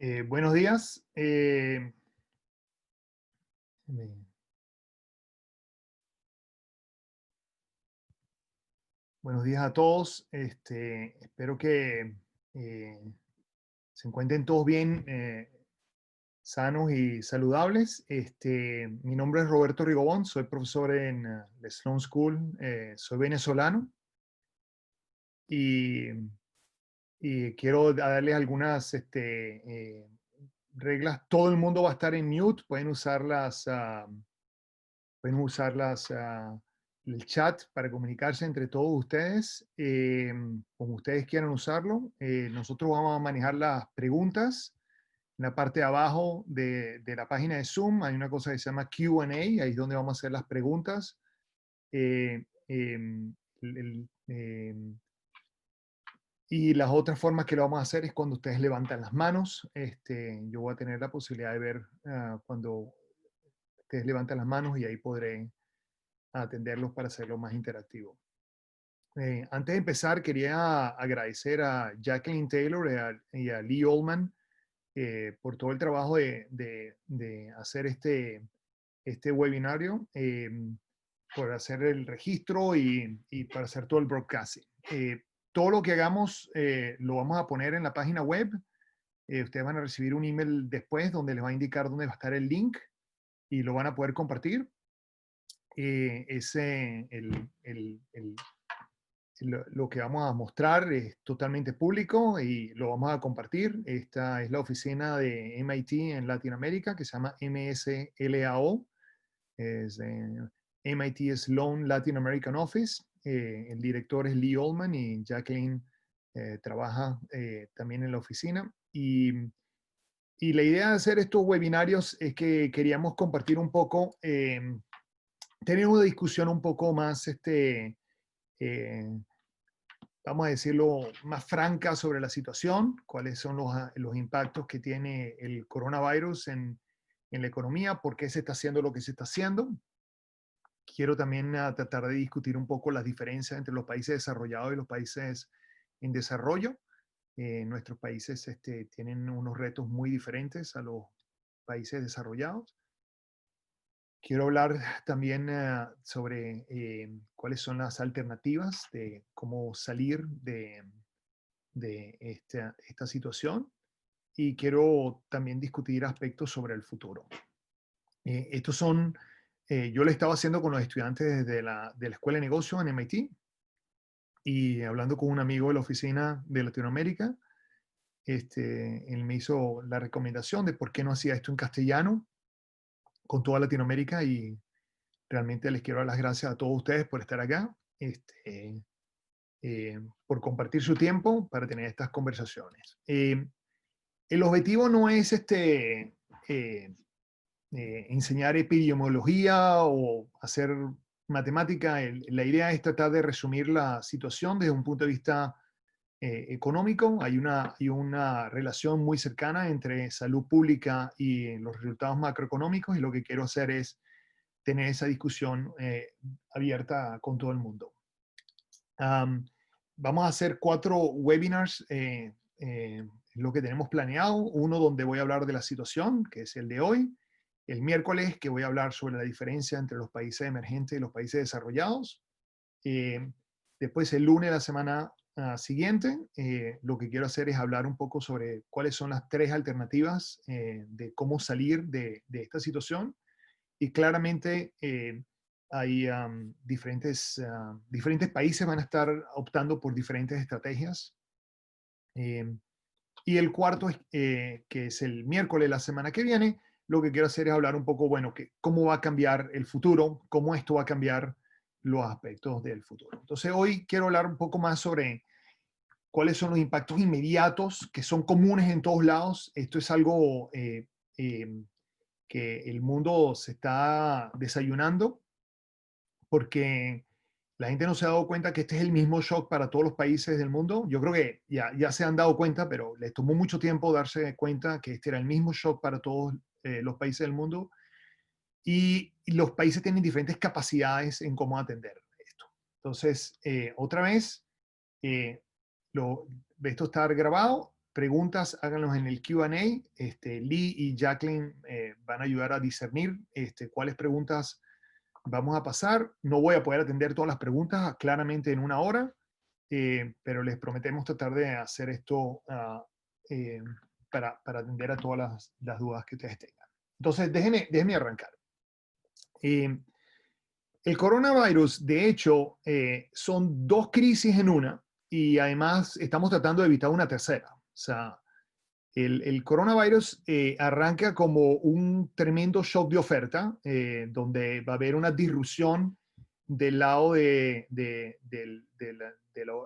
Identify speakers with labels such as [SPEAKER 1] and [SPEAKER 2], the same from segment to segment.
[SPEAKER 1] Buenos días. Me- Buenos días a todos. Espero que eh, se encuentren todos bien, sanos y saludables. Mi nombre es Roberto Rigobón, soy profesor en la Sloan School, soy venezolano y, y quiero darles algunas reglas. Todo el mundo va a estar en mute, pueden usar el chat para comunicarse entre todos ustedes, como ustedes quieran usarlo. Nosotros vamos a manejar las preguntas. En la parte de abajo de la página de Zoom hay una cosa que se llama Q&A, ahí es donde vamos a hacer las preguntas. Eh, em, y las otras formas que lo vamos a hacer es cuando ustedes levantan las manos. Yo voy a tener la posibilidad de ver cuando ustedes levantan las manos y ahí podré atenderlos para hacerlo más interactivo. Antes de empezar, quería agradecer a Jacqueline Taylor y a Lee Oldman por todo el trabajo de hacer este webinario, por hacer el registro y para hacer todo el broadcasting. Todo lo que hagamos lo vamos a poner en la página web. Ustedes van a recibir un email después donde les va a indicar dónde va a estar el link y lo van a poder compartir. Lo que vamos a mostrar es totalmente público y lo vamos a compartir. Esta es la oficina de MIT en Latinoamérica, que se llama MSLAO. Es MIT Sloan Latin American Office. El director es Lee Oldman y Jacqueline trabaja también en la oficina. Y la idea de hacer estos webinarios es que queríamos compartir un poco, tener una discusión un poco más eh, vamos a decirlo, más franca sobre la situación, cuáles son los impactos que tiene el coronavirus en la economía, por qué se está haciendo lo que se está haciendo. Quiero también tratar de discutir un poco las diferencias entre los países desarrollados y los países en desarrollo. Nuestros países tienen unos retos muy diferentes a los países desarrollados. Quiero hablar también sobre cuáles son las alternativas de cómo salir de esta situación y quiero también discutir aspectos sobre el futuro. Estos son, yo lo estaba haciendo con los estudiantes de la Escuela de Negocios en MIT y hablando con un amigo de la oficina de Latinoamérica, él me hizo la recomendación de por qué no hacía esto en castellano con toda Latinoamérica y realmente les quiero dar las gracias a todos ustedes por estar acá, por compartir su tiempo para tener estas conversaciones. El objetivo no es enseñar epidemiología o hacer matemática. La idea es tratar de resumir la situación desde un punto de vista económico. Hay una relación muy cercana entre salud pública y los resultados macroeconómicos y lo que quiero hacer es tener esa discusión abierta con todo el mundo. Um, Vamos a hacer 4 webinars, lo que tenemos planeado. Uno donde voy a hablar de la situación, que es el de hoy. El miércoles, que voy a hablar sobre la diferencia entre los países emergentes y los países desarrollados. Eh, Después, el lunes de la semana siguiente, lo que quiero hacer es hablar un poco sobre cuáles son las 3 alternativas de cómo salir de esta situación. Y claramente hay diferentes países van a estar optando por diferentes estrategias. Eh, y el cuarto, que es el miércoles de la semana que viene, lo que quiero hacer es hablar un poco, bueno, cómo va a cambiar el futuro, cómo esto va a cambiar los aspectos del futuro. Entonces, hoy quiero hablar un poco más sobre cuáles son los impactos inmediatos que son comunes en todos lados. Esto es algo que el mundo se está desayunando porque la gente no se ha dado cuenta que este es el mismo shock para todos los países del mundo. Yo creo que ya se han dado cuenta, pero les tomó mucho tiempo darse cuenta que este era el mismo shock para todos los países del mundo. Y los países tienen diferentes capacidades en cómo atender esto. Entonces, otra vez, eh, esto está grabado. preguntas, háganlos en el Q&A. Lee y Jacqueline van a ayudar a discernir cuáles preguntas vamos a pasar. No voy a poder atender todas las preguntas claramente en una hora, pero les prometemos tratar de hacer esto para atender a todas las dudas que ustedes tengan. Entonces, déjenme arrancar. El coronavirus, de hecho, son dos crisis en una y además estamos tratando de evitar una tercera. O sea, el coronavirus arranca como un tremendo shock de oferta, donde va a haber una disrupción del lado de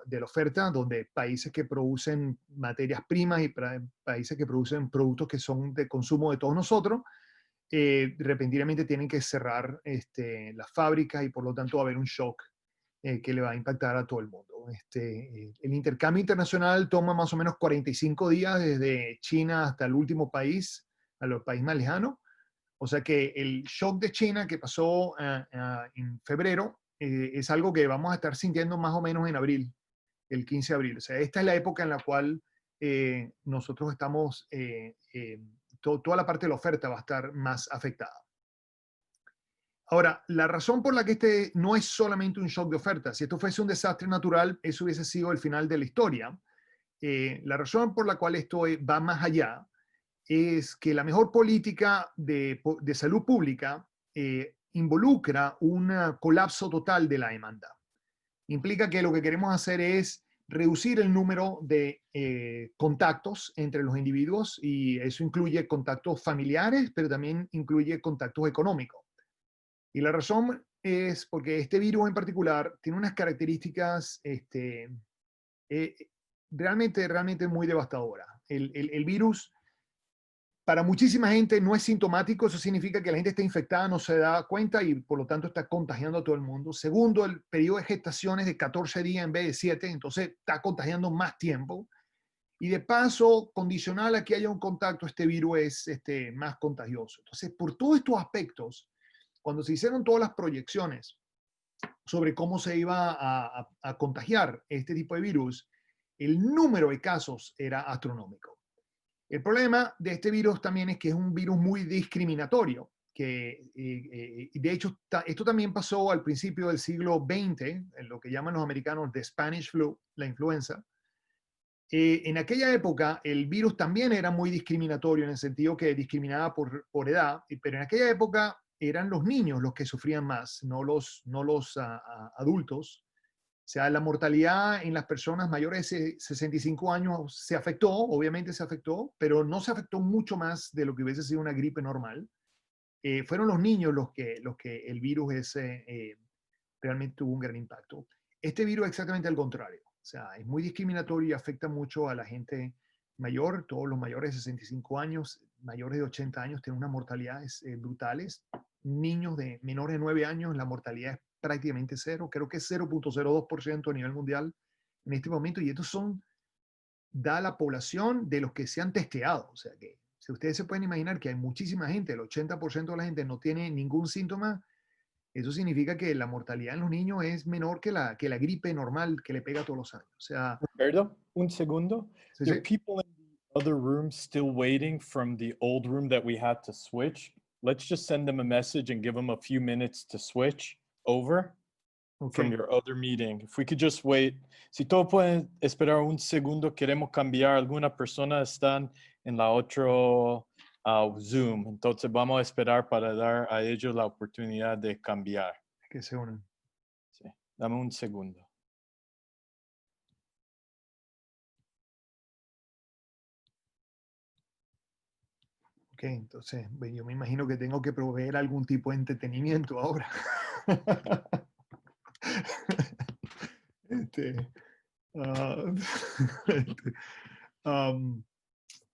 [SPEAKER 1] la oferta, donde países que producen materias primas y países que producen productos que son de consumo de todos nosotros, repentinamente tienen que cerrar las fábricas y por lo tanto va a haber un shock que le va a impactar a todo el mundo. El intercambio internacional toma más o menos 45 días desde China hasta el último país, a los países más lejanos. O sea que el shock de China que pasó en febrero es algo que vamos a estar sintiendo más o menos en abril, el 15 de abril. O sea, esta es la época en la cual nosotros estamos, toda la parte de la oferta va a estar más afectada. Ahora, la razón por la que este no es solamente un shock de oferta, si esto fuese un desastre natural, eso hubiese sido el final de la historia. La razón por la cual esto va más allá es que la mejor política de salud pública involucra un colapso total de la demanda. Implica que lo que queremos hacer es reducir el número de contactos entre los individuos y eso incluye contactos familiares, pero también incluye contactos económicos. Y la razón es porque este virus en particular tiene unas características realmente muy devastadoras. El virus para muchísima gente no es sintomático, eso significa que la gente está infectada, no se da cuenta y por lo tanto está contagiando a todo el mundo. Segundo, el periodo de gestación es de 14 días en vez de 7, entonces está contagiando más tiempo. Y de paso, condicional a que haya un contacto, este virus es más contagioso. Entonces, por todos estos aspectos, cuando se hicieron todas las proyecciones sobre cómo se iba a contagiar este tipo de virus, el número de casos era astronómico. El problema de este virus también es que es un virus muy discriminatorio, que de hecho esto también pasó al principio del siglo XX, en lo que llaman los americanos the Spanish flu, la influenza. En aquella época el virus también era muy discriminatorio en el sentido que discriminaba por edad, pero en aquella época eran los niños los que sufrían más, no los adultos. O sea, la mortalidad en las personas mayores de 65 años se afectó, obviamente se afectó, pero no se afectó mucho más de lo que hubiese sido una gripe normal. Fueron los niños los que el virus realmente tuvo un gran impacto. Este virus es exactamente al contrario. O sea, es muy discriminatorio y afecta mucho a la gente mayor. Todos los mayores de 65 años, mayores de 80 años, tienen unas mortalidades brutales. Niños de menores de 9 años, la mortalidad es prácticamente cero. Creo que es 0.02% a nivel mundial en este momento. Y estos da la población de los que se han testeado. O sea que si ustedes se pueden imaginar que hay muchísima gente, el 80% de la gente no tiene ningún síntoma, eso significa que la mortalidad en los niños es menor que la gripe normal que le pega todos los años. O sea,
[SPEAKER 2] Roberto, un segundo.
[SPEAKER 1] sí,
[SPEAKER 2] There
[SPEAKER 1] sí.
[SPEAKER 2] are people in the other room still waiting from the old room that we had to switch. Let's just send them a message and give them a few minutes to switch over from
[SPEAKER 1] Ok,
[SPEAKER 2] your other meeting. If we could just wait. Si todos pueden esperar un segundo, queremos cambiar. Alguna persona están en la otro Zoom. Entonces vamos a esperar para dar a ellos la oportunidad de cambiar.
[SPEAKER 1] que se unen.
[SPEAKER 2] Sí. Dame un segundo.
[SPEAKER 1] Ok, entonces yo me imagino que tengo que proveer algún tipo de entretenimiento ahora. Este, ah, este,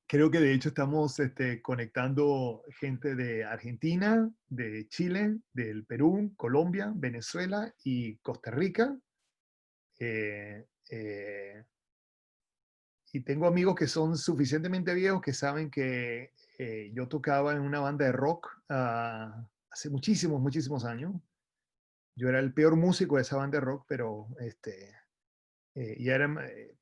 [SPEAKER 1] creo que de hecho estamos conectando gente de Argentina, de Chile, del Perú, Colombia, Venezuela y Costa Rica. Eh, eh, y tengo amigos que son suficientemente viejos que saben que yo tocaba en una banda de rock hace muchísimos años. Yo era el peor músico de esa banda de rock, pero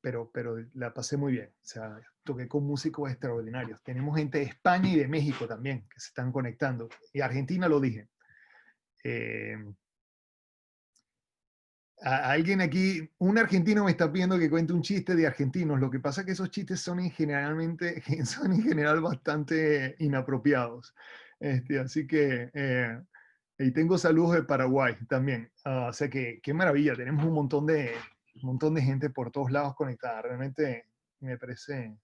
[SPEAKER 1] pero la pasé muy bien. O sea, toqué con músicos extraordinarios. Tenemos gente de España y de México también que se están conectando. Y Argentina lo dije. Eh, alguien aquí, un argentino me está pidiendo que cuente un chiste de argentinos. Lo que pasa es que esos chistes son son en general bastante inapropiados. Así que, y tengo saludos de Paraguay también. O sea que, qué maravilla. Tenemos un montón de gente por todos lados conectada. Realmente me parece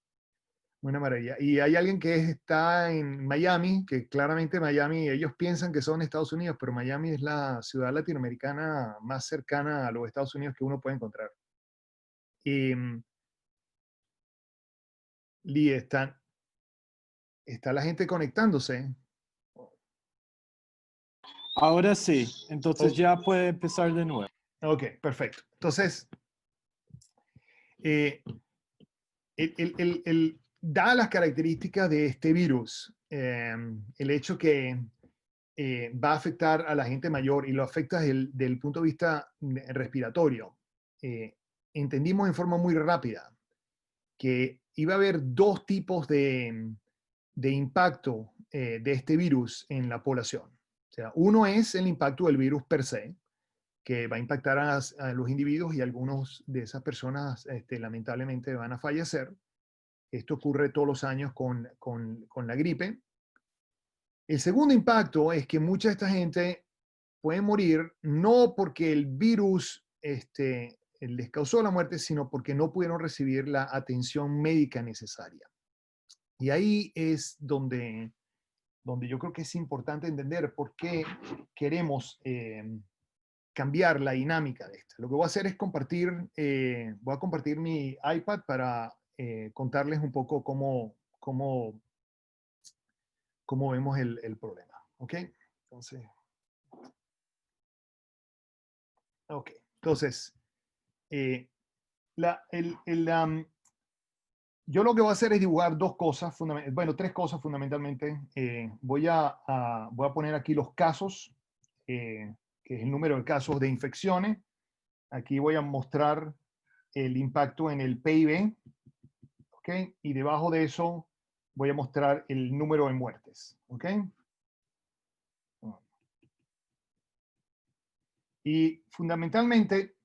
[SPEAKER 1] una maravilla. Y hay alguien que está en Miami, que claramente Miami, ellos piensan que son Estados Unidos, pero Miami es la ciudad latinoamericana más cercana a los Estados Unidos que uno puede encontrar. Y Lee, está la gente conectándose.
[SPEAKER 2] Ahora sí, entonces
[SPEAKER 1] Oh,
[SPEAKER 2] ya puede empezar de nuevo.
[SPEAKER 1] ok, perfecto. Entonces, eh, dadas las características de este virus, el hecho que va a afectar a la gente mayor y lo afecta desde el punto de vista respiratorio. Entendimos en forma muy rápida que iba a haber dos tipos de impacto de este virus en la población. O sea, uno es el impacto del virus per se, que va a impactar a los individuos y algunos de esas personas lamentablemente van a fallecer. Esto ocurre todos los años con la gripe. El segundo impacto es que mucha de esta gente puede morir no porque el virus les causó la muerte, sino porque no pudieron recibir la atención médica necesaria. Y ahí es donde yo creo que es importante entender por qué queremos cambiar la dinámica de esto. Lo que voy a hacer es voy a compartir mi iPad para contarles un poco cómo vemos el problema. ¿Ok? Entonces, ok. Entonces, eh, yo lo que voy a hacer es dibujar dos cosas, bueno, tres cosas fundamentalmente. Voy a poner aquí los casos, que es el número de casos de infecciones. Aquí voy a mostrar el impacto en el PIB, ¿ok? Y debajo de eso voy a mostrar el número de muertes, ¿ok? Y fundamentalmente,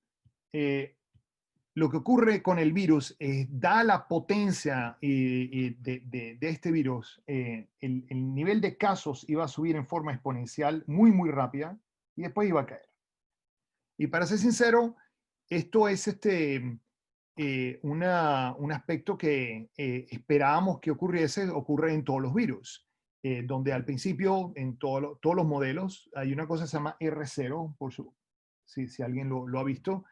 [SPEAKER 1] lo que ocurre con el virus es, da la potencia de este virus, el nivel de casos iba a subir en forma exponencial muy, muy rápida y después iba a caer. Y para ser sincero, esto es un aspecto que esperábamos que ocurriese, ocurre en todos los virus, donde al principio en todos los modelos hay una cosa que se llama R0, si alguien lo ha visto,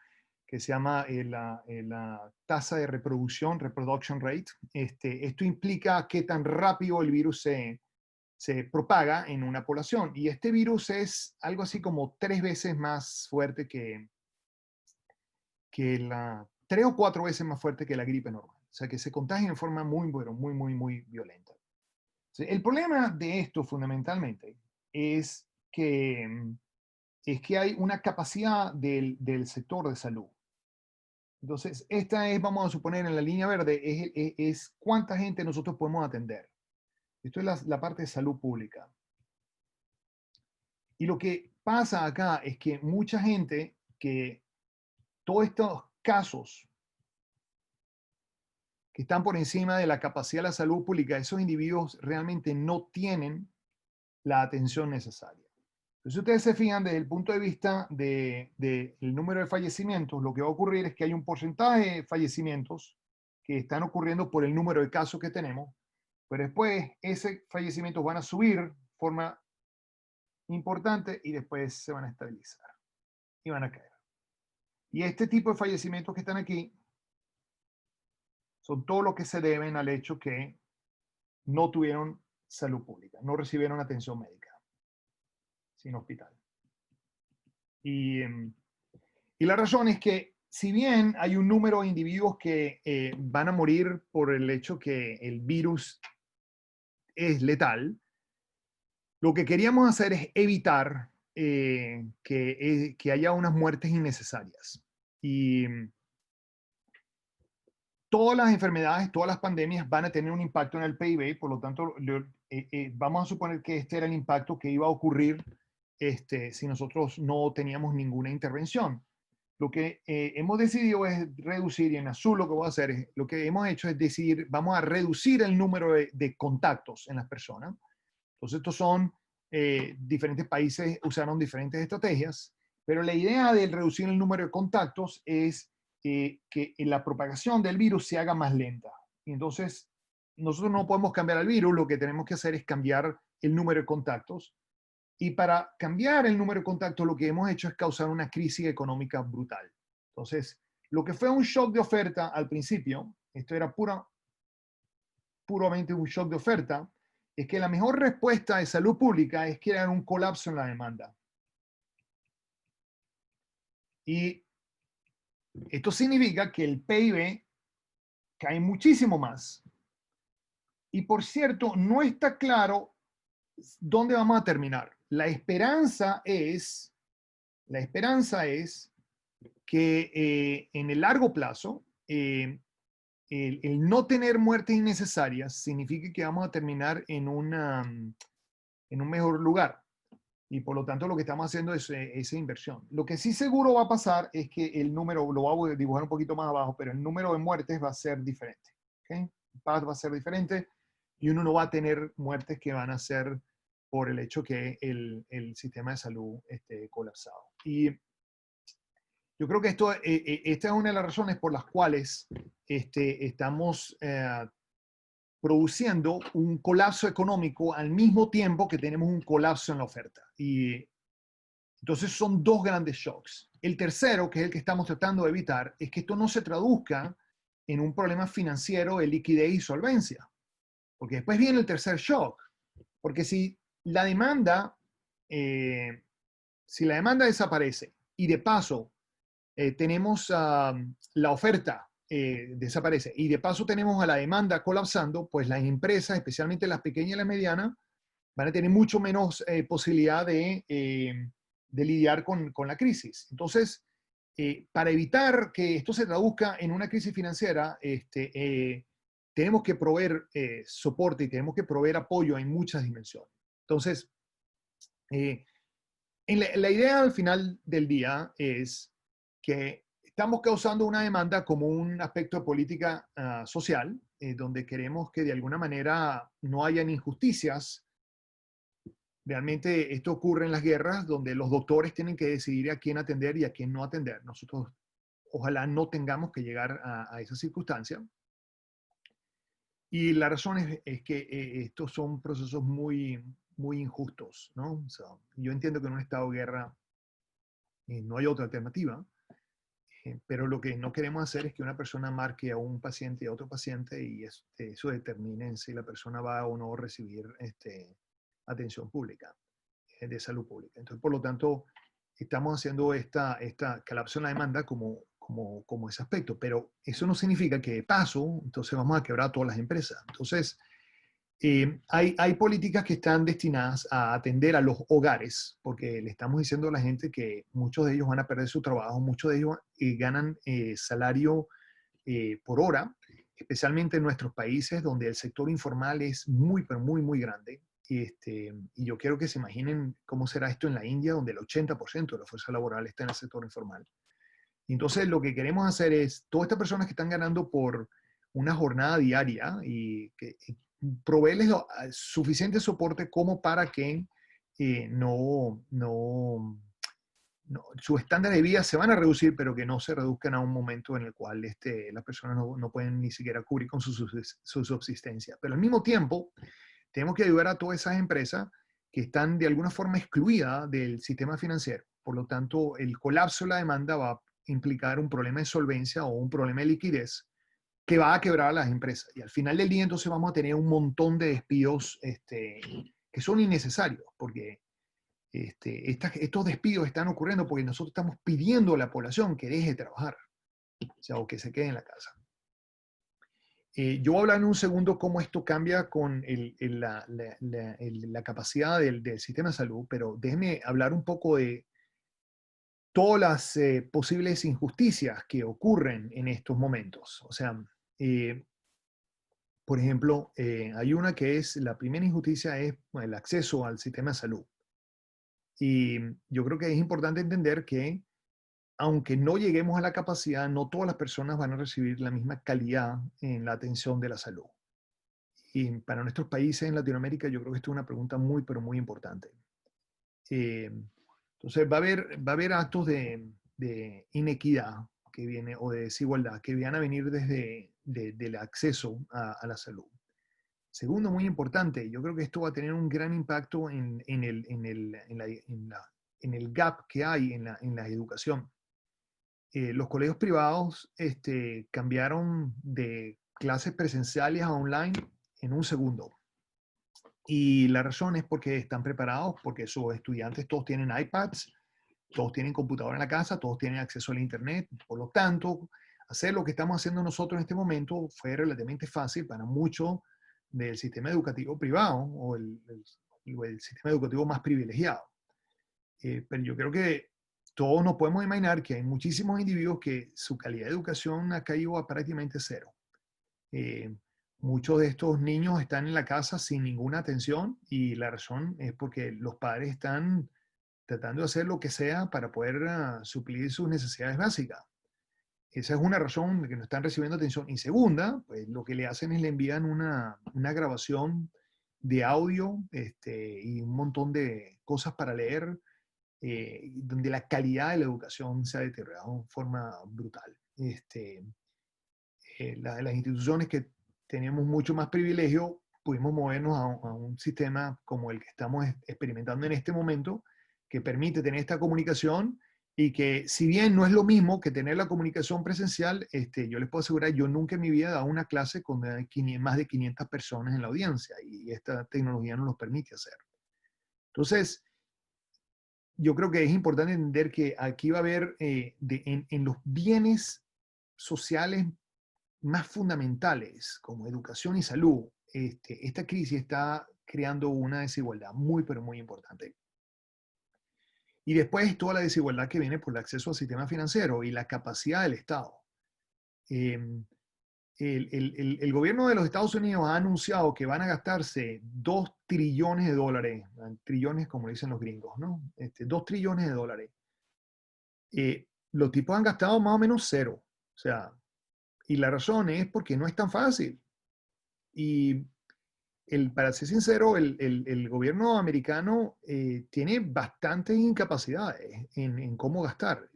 [SPEAKER 1] que se llama la tasa de reproducción, reproduction rate. Esto implica qué tan rápido el virus se propaga en una población. Y este virus es algo así como 3 veces más fuerte tres o 4 veces más fuerte que la gripe normal. O sea, que se contagia en forma muy, bueno, muy, muy, muy violenta. El problema de esto fundamentalmente es que hay una capacidad del sector de salud. Entonces, esta es, vamos a suponer, en la línea verde, es cuánta gente nosotros podemos atender. Esto es la parte de salud pública. Y lo que pasa acá es que mucha gente, que todos estos casos que están por encima de la capacidad de la salud pública, esos individuos realmente no tienen la atención necesaria. Entonces, si ustedes se fijan desde el punto de vista del número de fallecimientos, lo que va a ocurrir es que hay un porcentaje de fallecimientos que están ocurriendo por el número de casos que tenemos, pero después esos fallecimientos van a subir de forma importante y después se van a estabilizar y van a caer. Y este tipo de fallecimientos que están aquí son todo lo que se deben al hecho que no tuvieron salud pública, no recibieron atención médica sin hospital. Y, y la razón es que si bien hay un número de individuos que van a morir por el hecho que el virus es letal, lo que queríamos hacer es evitar que haya unas muertes innecesarias. Y todas las enfermedades, todas las pandemias van a tener un impacto en el PIB, por lo tanto, vamos a suponer que este era el impacto que iba a ocurrir si nosotros no teníamos ninguna intervención. Lo que hemos decidido es reducir, y en azul lo que voy a hacer es, lo que hemos hecho es decidir, vamos a reducir el número de contactos en las personas. Entonces, estos son, diferentes países usaron diferentes estrategias, pero la idea de reducir el número de contactos es que la propagación del virus se haga más lenta. Y entonces, nosotros no podemos cambiar el virus, lo que tenemos que hacer es cambiar el número de contactos. Y para cambiar el número de contactos, lo que hemos hecho es causar una crisis económica brutal. Entonces, lo que fue un shock de oferta al principio, esto era puramente un shock de oferta, es que la mejor respuesta de salud pública es crear un colapso en la demanda. Y esto significa que el PIB cae muchísimo más. Y por cierto, no está claro dónde vamos a terminar. La esperanza es que en el largo plazo, el no tener muertes innecesarias significa que vamos a terminar en un mejor lugar. Y por lo tanto lo que estamos haciendo es esa inversión. Lo que sí seguro va a pasar es que el número, lo voy a dibujar un poquito más abajo, pero el número de muertes va a ser diferente. ¿Okay? Va a ser diferente y uno no va a tener muertes que van a ser por el hecho que el sistema de salud esté colapsado. Y yo creo que esta es una de las razones por las cuales estamos produciendo un colapso económico al mismo tiempo que tenemos un colapso en la oferta. Y entonces son dos grandes shocks. El tercero, que es el que estamos tratando de evitar, es que esto no se traduzca en un problema financiero de liquidez y solvencia. Porque después viene el tercer shock. Porque si la demanda desaparece y de paso tenemos la oferta desaparece y de paso tenemos a la demanda colapsando, pues las empresas, especialmente las pequeñas y las medianas, van a tener mucho menos posibilidad de lidiar con la crisis. Entonces, para evitar que esto se traduzca en una crisis financiera, tenemos que proveer soporte y tenemos que proveer apoyo en muchas dimensiones. Entonces, la idea al final del día es que estamos causando una demanda como un aspecto de política social, donde queremos que de alguna manera no hayan injusticias. Realmente esto ocurre en las guerras, donde los doctores tienen que decidir a quién atender y a quién no atender. Nosotros ojalá no tengamos que llegar a esa circunstancia. Y la razón es que estos son procesos muy, muy injustos, ¿no? Yo entiendo que en un estado de guerra no hay otra alternativa, pero lo que no queremos hacer es que una persona marque a un paciente y a otro paciente y eso determine si la persona va o no a recibir atención pública, de salud pública. Entonces, por lo tanto, estamos haciendo esta colapso en la demanda como ese aspecto, pero eso no significa que de paso, entonces vamos a quebrar a todas las empresas. Entonces, hay políticas que están destinadas a atender a los hogares, porque le estamos diciendo a la gente que muchos de ellos van a perder su trabajo, muchos de ellos ganan salario por hora, especialmente en nuestros países donde el sector informal es muy, pero muy, muy grande. Y yo quiero que se imaginen cómo será esto en la India, donde el 80% de la fuerza laboral está en el sector informal. Entonces, lo que queremos hacer es, todas estas personas que están ganando por una jornada diaria y que proveerles suficiente soporte como para que sus estándares de vida se van a reducir, pero que no se reduzcan a un momento en el cual las personas no pueden ni siquiera cubrir con su subsistencia. Pero al mismo tiempo, tenemos que ayudar a todas esas empresas que están de alguna forma excluidas del sistema financiero. Por lo tanto, el colapso de la demanda va a implicar un problema de solvencia o un problema de liquidez que va a quebrar a las empresas. Y al final del día, entonces, vamos a tener un montón de despidos que son innecesarios, porque estos despidos están ocurriendo porque nosotros estamos pidiendo a la población que deje de trabajar, o sea, o que se quede en la casa. Yo voy a hablar en un segundo cómo esto cambia con la capacidad del sistema de salud, pero déjenme hablar un poco de todas las posibles injusticias que ocurren en estos momentos. O sea, Eh, por ejemplo, hay una que es, la primera injusticia es el acceso al sistema de salud. Y yo creo que es importante entender que aunque no lleguemos a la capacidad, no todas las personas van a recibir la misma calidad en la atención de la salud. Y para nuestros países en Latinoamérica, yo creo que esto es una pregunta muy, pero muy importante. Eh, entonces, va a haber actos de inequidad que viene, o de desigualdad que van a venir desde del acceso a la salud. Segundo, muy importante, yo creo que esto va a tener un gran impacto en el gap que hay en la educación. Los colegios privados cambiaron de clases presenciales a online en un segundo. Y la razón es porque están preparados, porque sus estudiantes todos tienen iPads, todos tienen computadora en la casa, todos tienen acceso al Internet. Por lo tanto, hacer lo que estamos haciendo nosotros en este momento fue relativamente fácil para muchos del sistema educativo privado o el sistema educativo más privilegiado. Pero yo creo que todos nos podemos imaginar que hay muchísimos individuos que su calidad de educación ha caído a prácticamente cero. Eh, Muchos de estos niños están en la casa sin ninguna atención y la razón es porque los padres están tratando de hacer lo que sea para poder suplir sus necesidades básicas. Esa es una razón de que no están recibiendo atención. Y segunda, pues lo que le hacen es le envían una grabación de audio y un montón de cosas para leer, donde la calidad de la educación se ha deteriorado de forma brutal. Las instituciones que tenemos mucho más privilegio, pudimos movernos a un sistema como el que estamos experimentando en este momento, que permite tener esta comunicación y que si bien no es lo mismo que tener la comunicación presencial, yo les puedo asegurar, yo nunca en mi vida he dado una clase con más de 500 personas en la audiencia y esta tecnología nos lo permite hacer. Entonces, yo creo que es importante entender que aquí va a haber en los bienes sociales más fundamentales como educación y salud, esta crisis está creando una desigualdad muy, pero muy importante. Y después toda la desigualdad que viene por el acceso al sistema financiero y la capacidad del Estado. Eh, el gobierno de los Estados Unidos ha anunciado que van a gastarse 2 trillones de dólares, trillones como dicen los gringos, ¿no? 2 trillones de dólares. Los tipos han gastado más o menos cero. O sea, y la razón es porque no es tan fácil. Y para ser sincero, el gobierno americano tiene bastantes incapacidades en cómo gastar.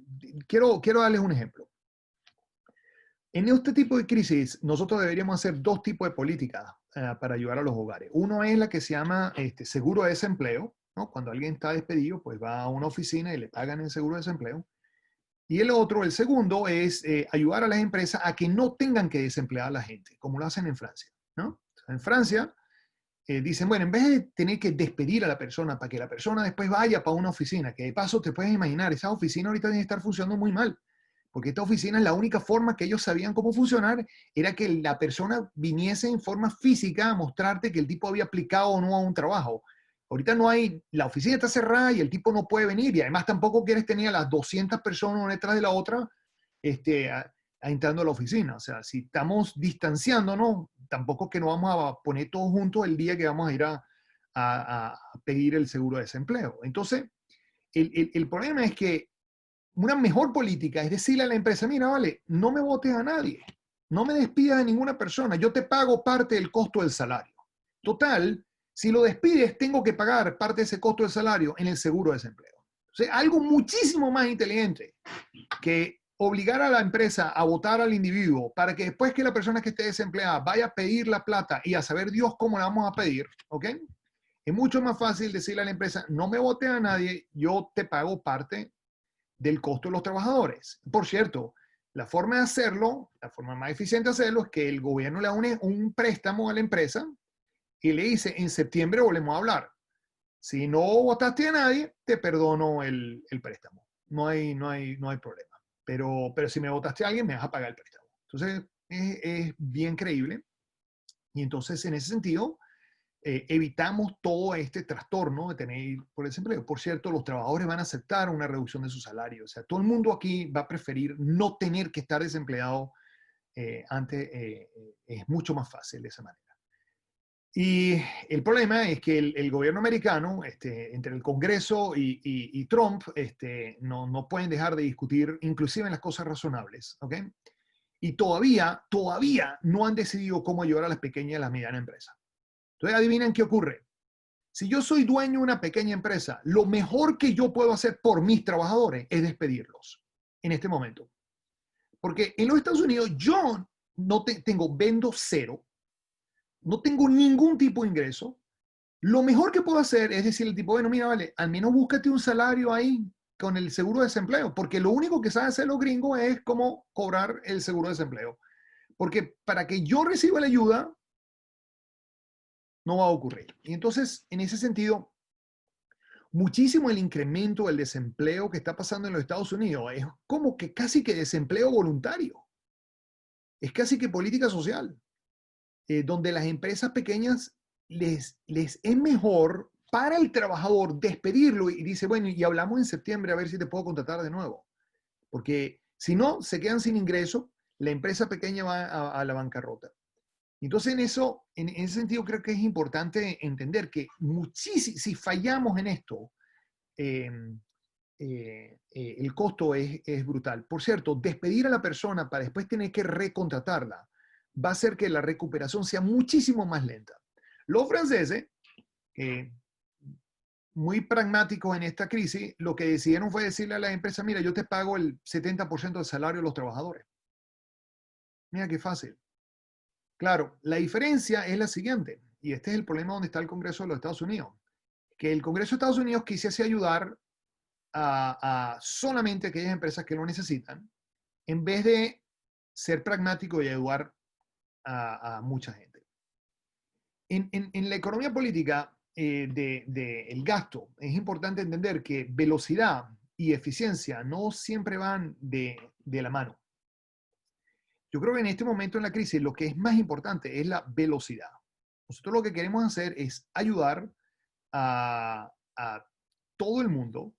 [SPEAKER 1] Quiero darles un ejemplo. En este tipo de crisis, nosotros deberíamos hacer dos tipos de políticas para ayudar a los hogares. Uno es la que se llama seguro de desempleo, ¿no? Cuando alguien está despedido, pues va a una oficina y le pagan el seguro de desempleo. Y el otro, el segundo, es ayudar a las empresas a que no tengan que desemplear a la gente, como lo hacen en Francia, ¿no? En Francia dicen, bueno, en vez de tener que despedir a la persona para que la persona después vaya para una oficina, que de paso te puedes imaginar, esa oficina ahorita tiene que estar funcionando muy mal, porque esta oficina es la única forma que ellos sabían cómo funcionar, era que la persona viniese en forma física a mostrarte que el tipo había aplicado o no a un trabajo. Ahorita no hay, la oficina está cerrada y el tipo no puede venir, y además tampoco quieres tener a las 200 personas una detrás de la otra entrando a la oficina. O sea, si estamos distanciándonos, tampoco es que nos vamos a poner todos juntos el día que vamos a ir a pedir el seguro de desempleo. Entonces, el problema es que una mejor política es decirle a la empresa, mira, vale, no me votes a nadie, no me despidas a ninguna persona, yo te pago parte del costo del salario. Total, si lo despides, tengo que pagar parte de ese costo del salario en el seguro de desempleo. O sea, algo muchísimo más inteligente que obligar a la empresa a votar al individuo para que después que la persona que esté desempleada vaya a pedir la plata y a saber Dios cómo la vamos a pedir, ¿ok? Es mucho más fácil decirle a la empresa, no me votes a nadie, yo te pago parte del costo de los trabajadores. Por cierto, la forma de hacerlo, la forma más eficiente de hacerlo es que el gobierno le da un préstamo a la empresa y le dice, en septiembre volvemos a hablar. Si no votaste a nadie, te perdono el préstamo. No hay problema. Pero si me votaste a alguien, me vas a pagar el préstamo. Entonces, es bien creíble. Y entonces, en ese sentido, evitamos todo este trastorno de tener por desempleo. Por cierto, los trabajadores van a aceptar una reducción de su salario. O sea, todo el mundo aquí va a preferir no tener que estar desempleado Es mucho más fácil de esa manera. Y el problema es que el gobierno americano, entre el Congreso y Trump, no pueden dejar de discutir, inclusive en las cosas razonables, ¿ok? Y todavía no han decidido cómo ayudar a las pequeñas y las medianas empresas. Entonces, adivinen qué ocurre. Si yo soy dueño de una pequeña empresa, lo mejor que yo puedo hacer por mis trabajadores es despedirlos en este momento. Porque en los Estados Unidos yo no vendo cero, no tengo ningún tipo de ingreso. Lo mejor que puedo hacer es decirle al tipo, bueno, mira, vale, al menos búscate un salario ahí con el seguro de desempleo, porque lo único que saben hacer los gringos es cómo cobrar el seguro de desempleo. Porque para que yo reciba la ayuda, no va a ocurrir. Y entonces, en ese sentido, muchísimo el incremento del desempleo que está pasando en los Estados Unidos es como que casi que desempleo voluntario. Es casi que política social, donde las empresas pequeñas les es mejor para el trabajador despedirlo y dice, bueno, y hablamos en septiembre a ver si te puedo contratar de nuevo. Porque si no, se quedan sin ingreso, la empresa pequeña va a la bancarrota. Entonces, en ese sentido, creo que es importante entender que si fallamos en esto, el costo es brutal. Por cierto, despedir a la persona para después tener que recontratarla va a hacer que la recuperación sea muchísimo más lenta. Los franceses, muy pragmáticos en esta crisis, lo que decidieron fue decirle a las empresas, mira, yo te pago el 70% del salario de los trabajadores. Mira qué fácil. Claro, la diferencia es la siguiente, y este es el problema donde está el Congreso de los Estados Unidos, que el Congreso de Estados Unidos quisiese ayudar a solamente aquellas empresas que lo necesitan, en vez de ser pragmático y ayudar a mucha gente. En la economía política el gasto, es importante entender que velocidad y eficiencia no siempre van de la mano. Yo creo que en este momento en la crisis lo que es más importante es la velocidad. Nosotros lo que queremos hacer es ayudar a todo el mundo.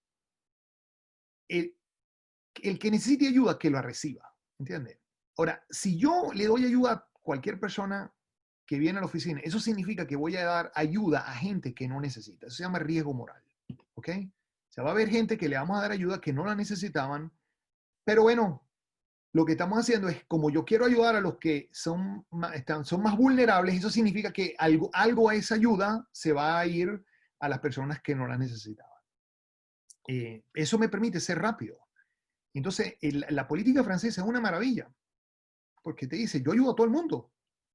[SPEAKER 1] El que necesite ayuda, que lo reciba. ¿Entiendes? Ahora, si yo le doy ayuda a cualquier persona que viene a la oficina, eso significa que voy a dar ayuda a gente que no necesita. Eso se llama riesgo moral. ¿Ok? O sea, va a haber gente que le vamos a dar ayuda que no la necesitaban, pero bueno, lo que estamos haciendo es, como yo quiero ayudar a los que son más vulnerables, eso significa que algo a esa ayuda se va a ir a las personas que no la necesitaban. Eso me permite ser rápido. Entonces, la política francesa es una maravilla, porque te dice, yo ayudo a todo el mundo.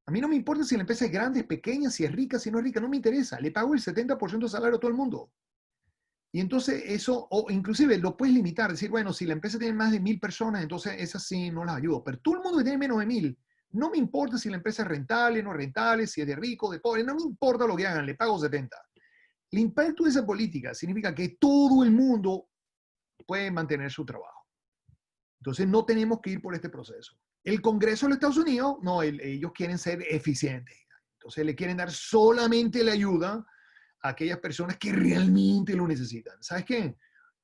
[SPEAKER 1] A mí no me importa si la empresa es grande, es pequeña, si es rica, si no es rica, no me interesa. Le pago el 70% de salario a todo el mundo. Y entonces eso, o inclusive lo puedes limitar, decir, bueno, si la empresa tiene más de 1000 personas, entonces esas sí no las ayudo. Pero todo el mundo que tiene menos de 1000, no me importa si la empresa es rentable, no es rentable, si es de rico, de pobre, no me importa lo que hagan, le pago 70. El impacto de esa política significa que todo el mundo puede mantener su trabajo. Entonces no tenemos que ir por este proceso. El Congreso de los Estados Unidos, no, ellos quieren ser eficientes. Entonces le quieren dar solamente la ayuda a aquellas personas que realmente lo necesitan. ¿Sabes qué?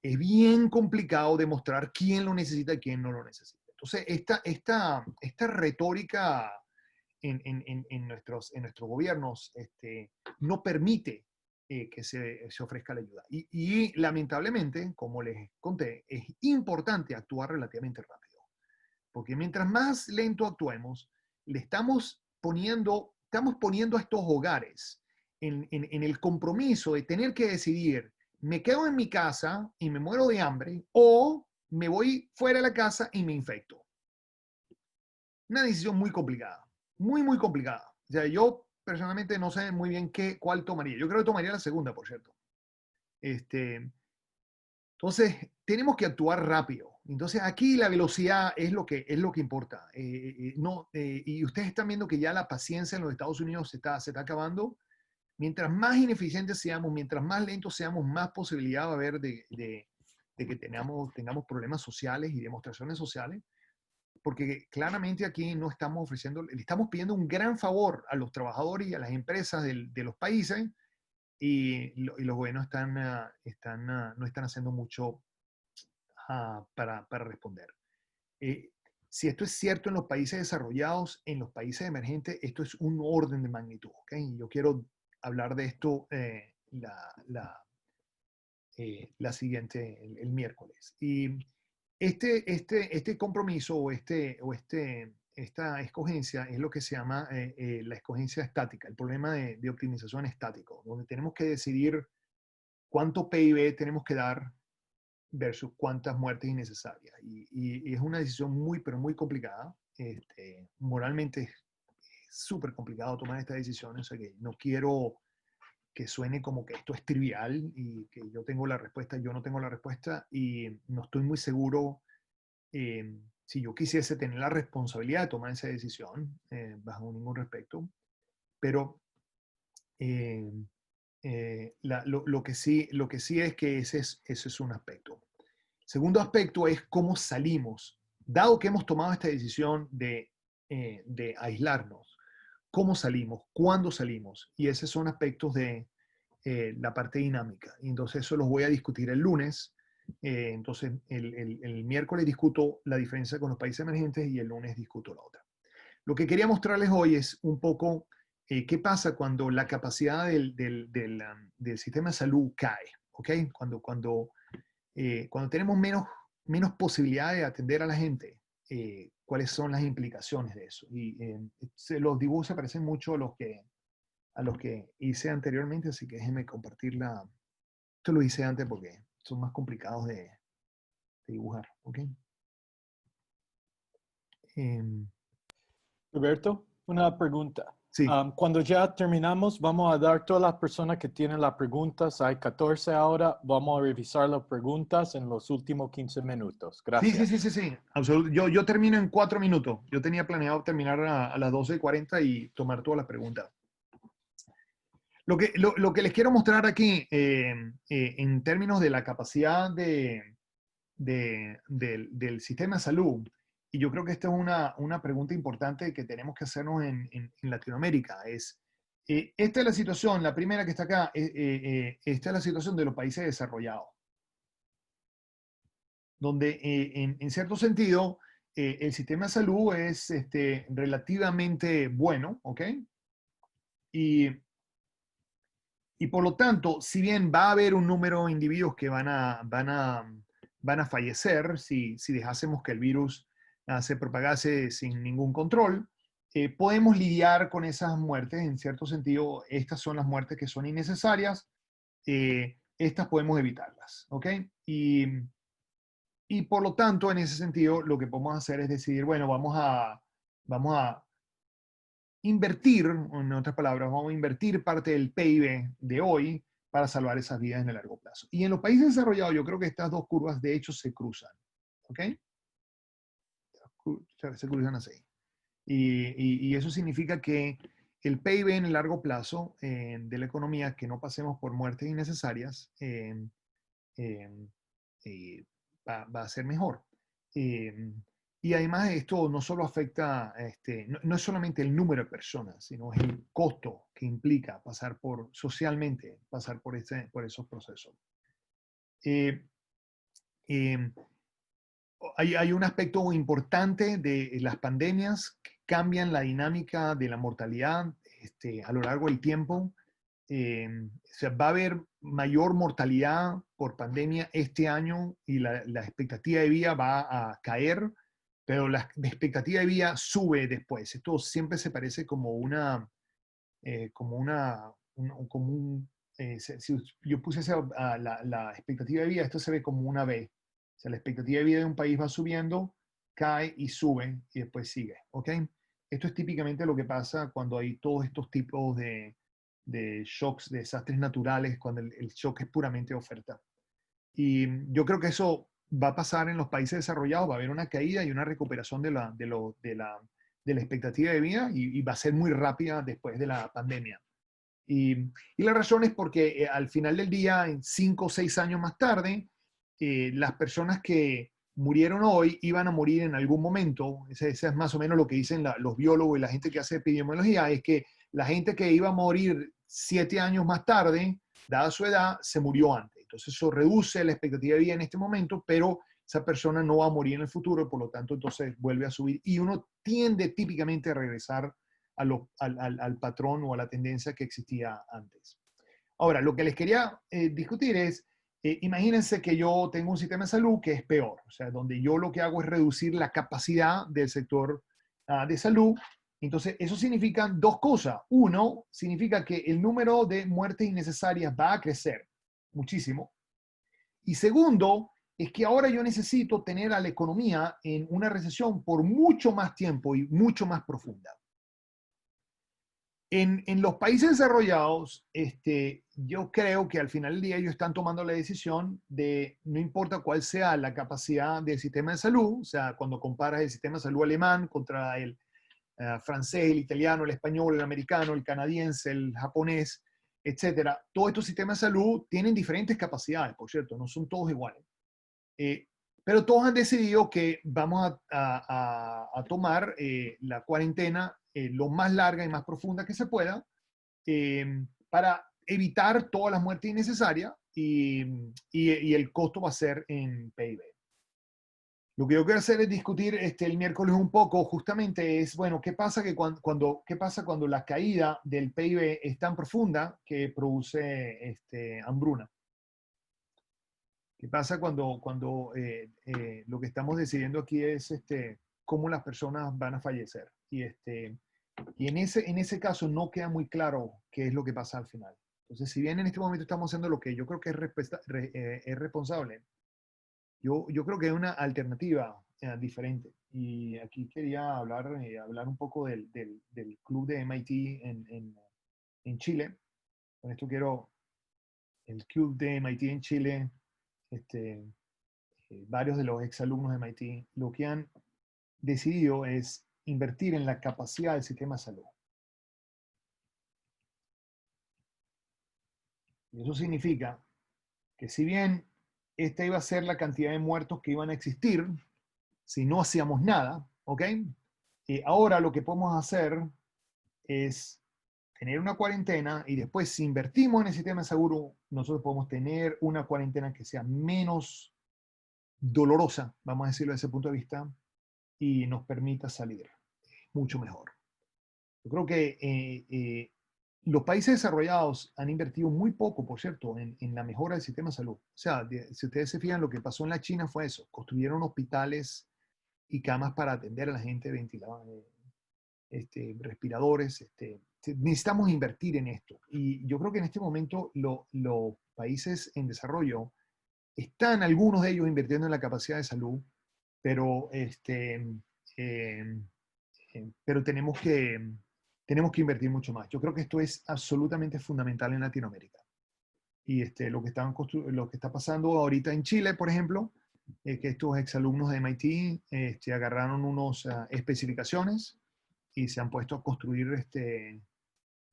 [SPEAKER 1] Es bien complicado demostrar quién lo necesita y quién no lo necesita. Entonces, esta retórica en nuestros gobiernos no permite que se ofrezca la ayuda. Y lamentablemente, como les conté, es importante actuar relativamente rápido. Porque mientras más lento actuemos, le estamos poniendo a estos hogares en el compromiso de tener que decidir, me quedo en mi casa y me muero de hambre o me voy fuera de la casa y me infecto. Una decisión muy complicada, muy, muy complicada. O sea, yo personalmente no sé muy bien cuál tomaría. Yo creo que tomaría la segunda, por cierto. Entonces, tenemos que actuar rápido. Entonces, aquí la velocidad es lo que importa. Y ustedes están viendo que ya la paciencia en los Estados Unidos se está acabando. Mientras más ineficientes seamos, mientras más lentos seamos, más posibilidad va a haber de que tengamos problemas sociales y demostraciones sociales. Porque claramente aquí no estamos ofreciendo, le estamos pidiendo un gran favor a los trabajadores y a las empresas de los países y los gobiernos no están haciendo mucho para responder. Si esto es cierto en los países desarrollados, en los países emergentes, esto es un orden de magnitud. ¿Okay? Yo quiero hablar de esto la siguiente, el miércoles. Y este compromiso esta escogencia es lo que se llama la escogencia estática, el problema de optimización estático, donde tenemos que decidir cuánto PIB tenemos que dar versus cuántas muertes innecesarias. Y es una decisión muy, pero muy complicada. Moralmente es súper complicado tomar esta decisión, o sea que no quiero que suene como que esto es trivial y que yo tengo la respuesta, yo no tengo la respuesta y no estoy muy seguro si yo quisiese tener la responsabilidad de tomar esa decisión, bajo ningún respecto, pero lo que sí es que ese es un aspecto. Segundo aspecto es cómo salimos. Dado que hemos tomado esta decisión de aislarnos, ¿cómo salimos? ¿Cuándo salimos? Y esos son aspectos de la parte dinámica. Y entonces eso los voy a discutir el lunes. Entonces el miércoles discuto la diferencia con los países emergentes y el lunes discuto la otra. Lo que quería mostrarles hoy es un poco qué pasa cuando la capacidad del sistema de salud cae. ¿Okay? Cuando tenemos menos posibilidad de atender a la gente, cuáles son las implicaciones de eso. Y los dibujos se parecen mucho a los que hice anteriormente, así que déjenme compartirla. Esto lo hice antes porque son más complicados de dibujar. ¿Okay?
[SPEAKER 2] Roberto, una pregunta.
[SPEAKER 1] Sí.
[SPEAKER 2] Cuando ya terminamos, vamos a dar todas las personas que tienen las preguntas. Hay 14 ahora. Vamos a revisar las preguntas en los últimos 15 minutos. Gracias.
[SPEAKER 1] Sí. Yo termino en 4 minutos. Yo tenía planeado terminar a las 12:40 y tomar todas las preguntas. Lo que les quiero mostrar aquí, en términos de la capacidad del sistema de salud, y yo creo que esta es una pregunta importante que tenemos que hacernos en Latinoamérica, es, esta es la situación, la primera que está acá, esta es la situación de los países desarrollados, donde en cierto sentido el sistema de salud es relativamente bueno, ¿ok? Y por lo tanto, si bien va a haber un número de individuos que van a fallecer si dejásemos que el virus se propagase sin ningún control, podemos lidiar con esas muertes. En cierto sentido, estas son las muertes que son innecesarias. Estas podemos evitarlas, ¿ok? Y por lo tanto, en ese sentido, lo que podemos hacer es decidir, bueno, vamos a invertir, en otras palabras, vamos a invertir parte del PIB de hoy para salvar esas vidas en el largo plazo. Y en los países desarrollados, yo creo que estas dos curvas, de hecho, se cruzan. ¿Ok? Se cruzan así. Y eso significa que el PIB en el largo plazo de la economía, que no pasemos por muertes innecesarias, va a ser mejor. Y además esto no solo afecta, no es solamente el número de personas, sino es el costo que implica socialmente pasar por esos procesos. Hay un aspecto importante de las pandemias que cambian la dinámica de la mortalidad a lo largo del tiempo. O sea, va a haber mayor mortalidad por pandemia este año y la expectativa de vida va a caer, pero la expectativa de vida sube después. Esto siempre se parece como si yo puse la expectativa de vida, esto se ve como una V. O sea, la expectativa de vida de un país va subiendo, cae y sube y después sigue. ¿Ok? Esto es típicamente lo que pasa cuando hay todos estos tipos de shocks, de desastres naturales, cuando el shock es puramente oferta. Y yo creo que eso va a pasar en los países desarrollados, va a haber una caída y una recuperación de la expectativa de vida y va a ser muy rápida después de la pandemia. Y la razón es porque al final del día, en 5 o 6 años más tarde, las personas que murieron hoy iban a morir en algún momento. Ese es más o menos lo que dicen los biólogos y la gente que hace epidemiología, es que la gente que iba a morir 7 años más tarde, dada su edad, se murió antes. Entonces eso reduce la expectativa de vida en este momento, pero esa persona no va a morir en el futuro, por lo tanto, entonces vuelve a subir. Y uno tiende típicamente a regresar al patrón o a la tendencia que existía antes. Ahora, lo que les quería discutir es, imagínense que yo tengo un sistema de salud que es peor, o sea, donde yo lo que hago es reducir la capacidad del sector de salud. Entonces, eso significa dos cosas. Uno, significa que el número de muertes innecesarias va a crecer muchísimo. Y segundo, es que ahora yo necesito tener a la economía en una recesión por mucho más tiempo y mucho más profunda. En los países desarrollados, yo creo que al final del día ellos están tomando la decisión de, no importa cuál sea la capacidad del sistema de salud, o sea, cuando comparas el sistema de salud alemán contra el francés, el italiano, el español, el americano, el canadiense, el japonés, etcétera, todos estos sistemas de salud tienen diferentes capacidades, por cierto, no son todos iguales. Pero todos han decidido que vamos a tomar la cuarentena lo más larga y más profunda que se pueda para evitar todas las muertes innecesarias y el costo va a ser en PIB. Lo que yo quiero hacer es discutir el miércoles un poco, justamente es, bueno, ¿qué pasa, qué pasa cuando la caída del PIB es tan profunda que produce hambruna? ¿Qué pasa cuando lo que estamos decidiendo aquí es cómo las personas van a fallecer? Y en ese caso no queda muy claro qué es lo que pasa al final. Entonces, si bien en este momento estamos haciendo lo que yo creo que es responsable, yo creo que hay una alternativa diferente. Y aquí quería hablar un poco del club de MIT en Chile. Con esto quiero, el club de MIT en Chile, varios de los exalumnos de MIT, lo que han decidido es invertir en la capacidad del sistema de salud. Y eso significa que si bien esta iba a ser la cantidad de muertos que iban a existir si no hacíamos nada, ¿ok? Ahora lo que podemos hacer es tener una cuarentena y después si invertimos en el sistema de seguro, nosotros podemos tener una cuarentena que sea menos dolorosa, vamos a decirlo desde ese punto de vista, y nos permita salir mucho mejor. Yo creo que los países desarrollados han invertido muy poco, por cierto, en la mejora del sistema de salud. O sea, si ustedes se fijan, lo que pasó en la China fue eso. Construyeron hospitales y camas para atender a la gente, respiradores. Necesitamos invertir en esto. Y yo creo que en este momento los países en desarrollo están algunos de ellos invirtiendo en la capacidad de salud, pero, pero tenemos que invertir mucho más. Yo creo que esto es absolutamente fundamental en Latinoamérica. Y lo que está pasando ahorita en Chile, por ejemplo, es que estos exalumnos de MIT agarraron unas especificaciones y se han puesto a construir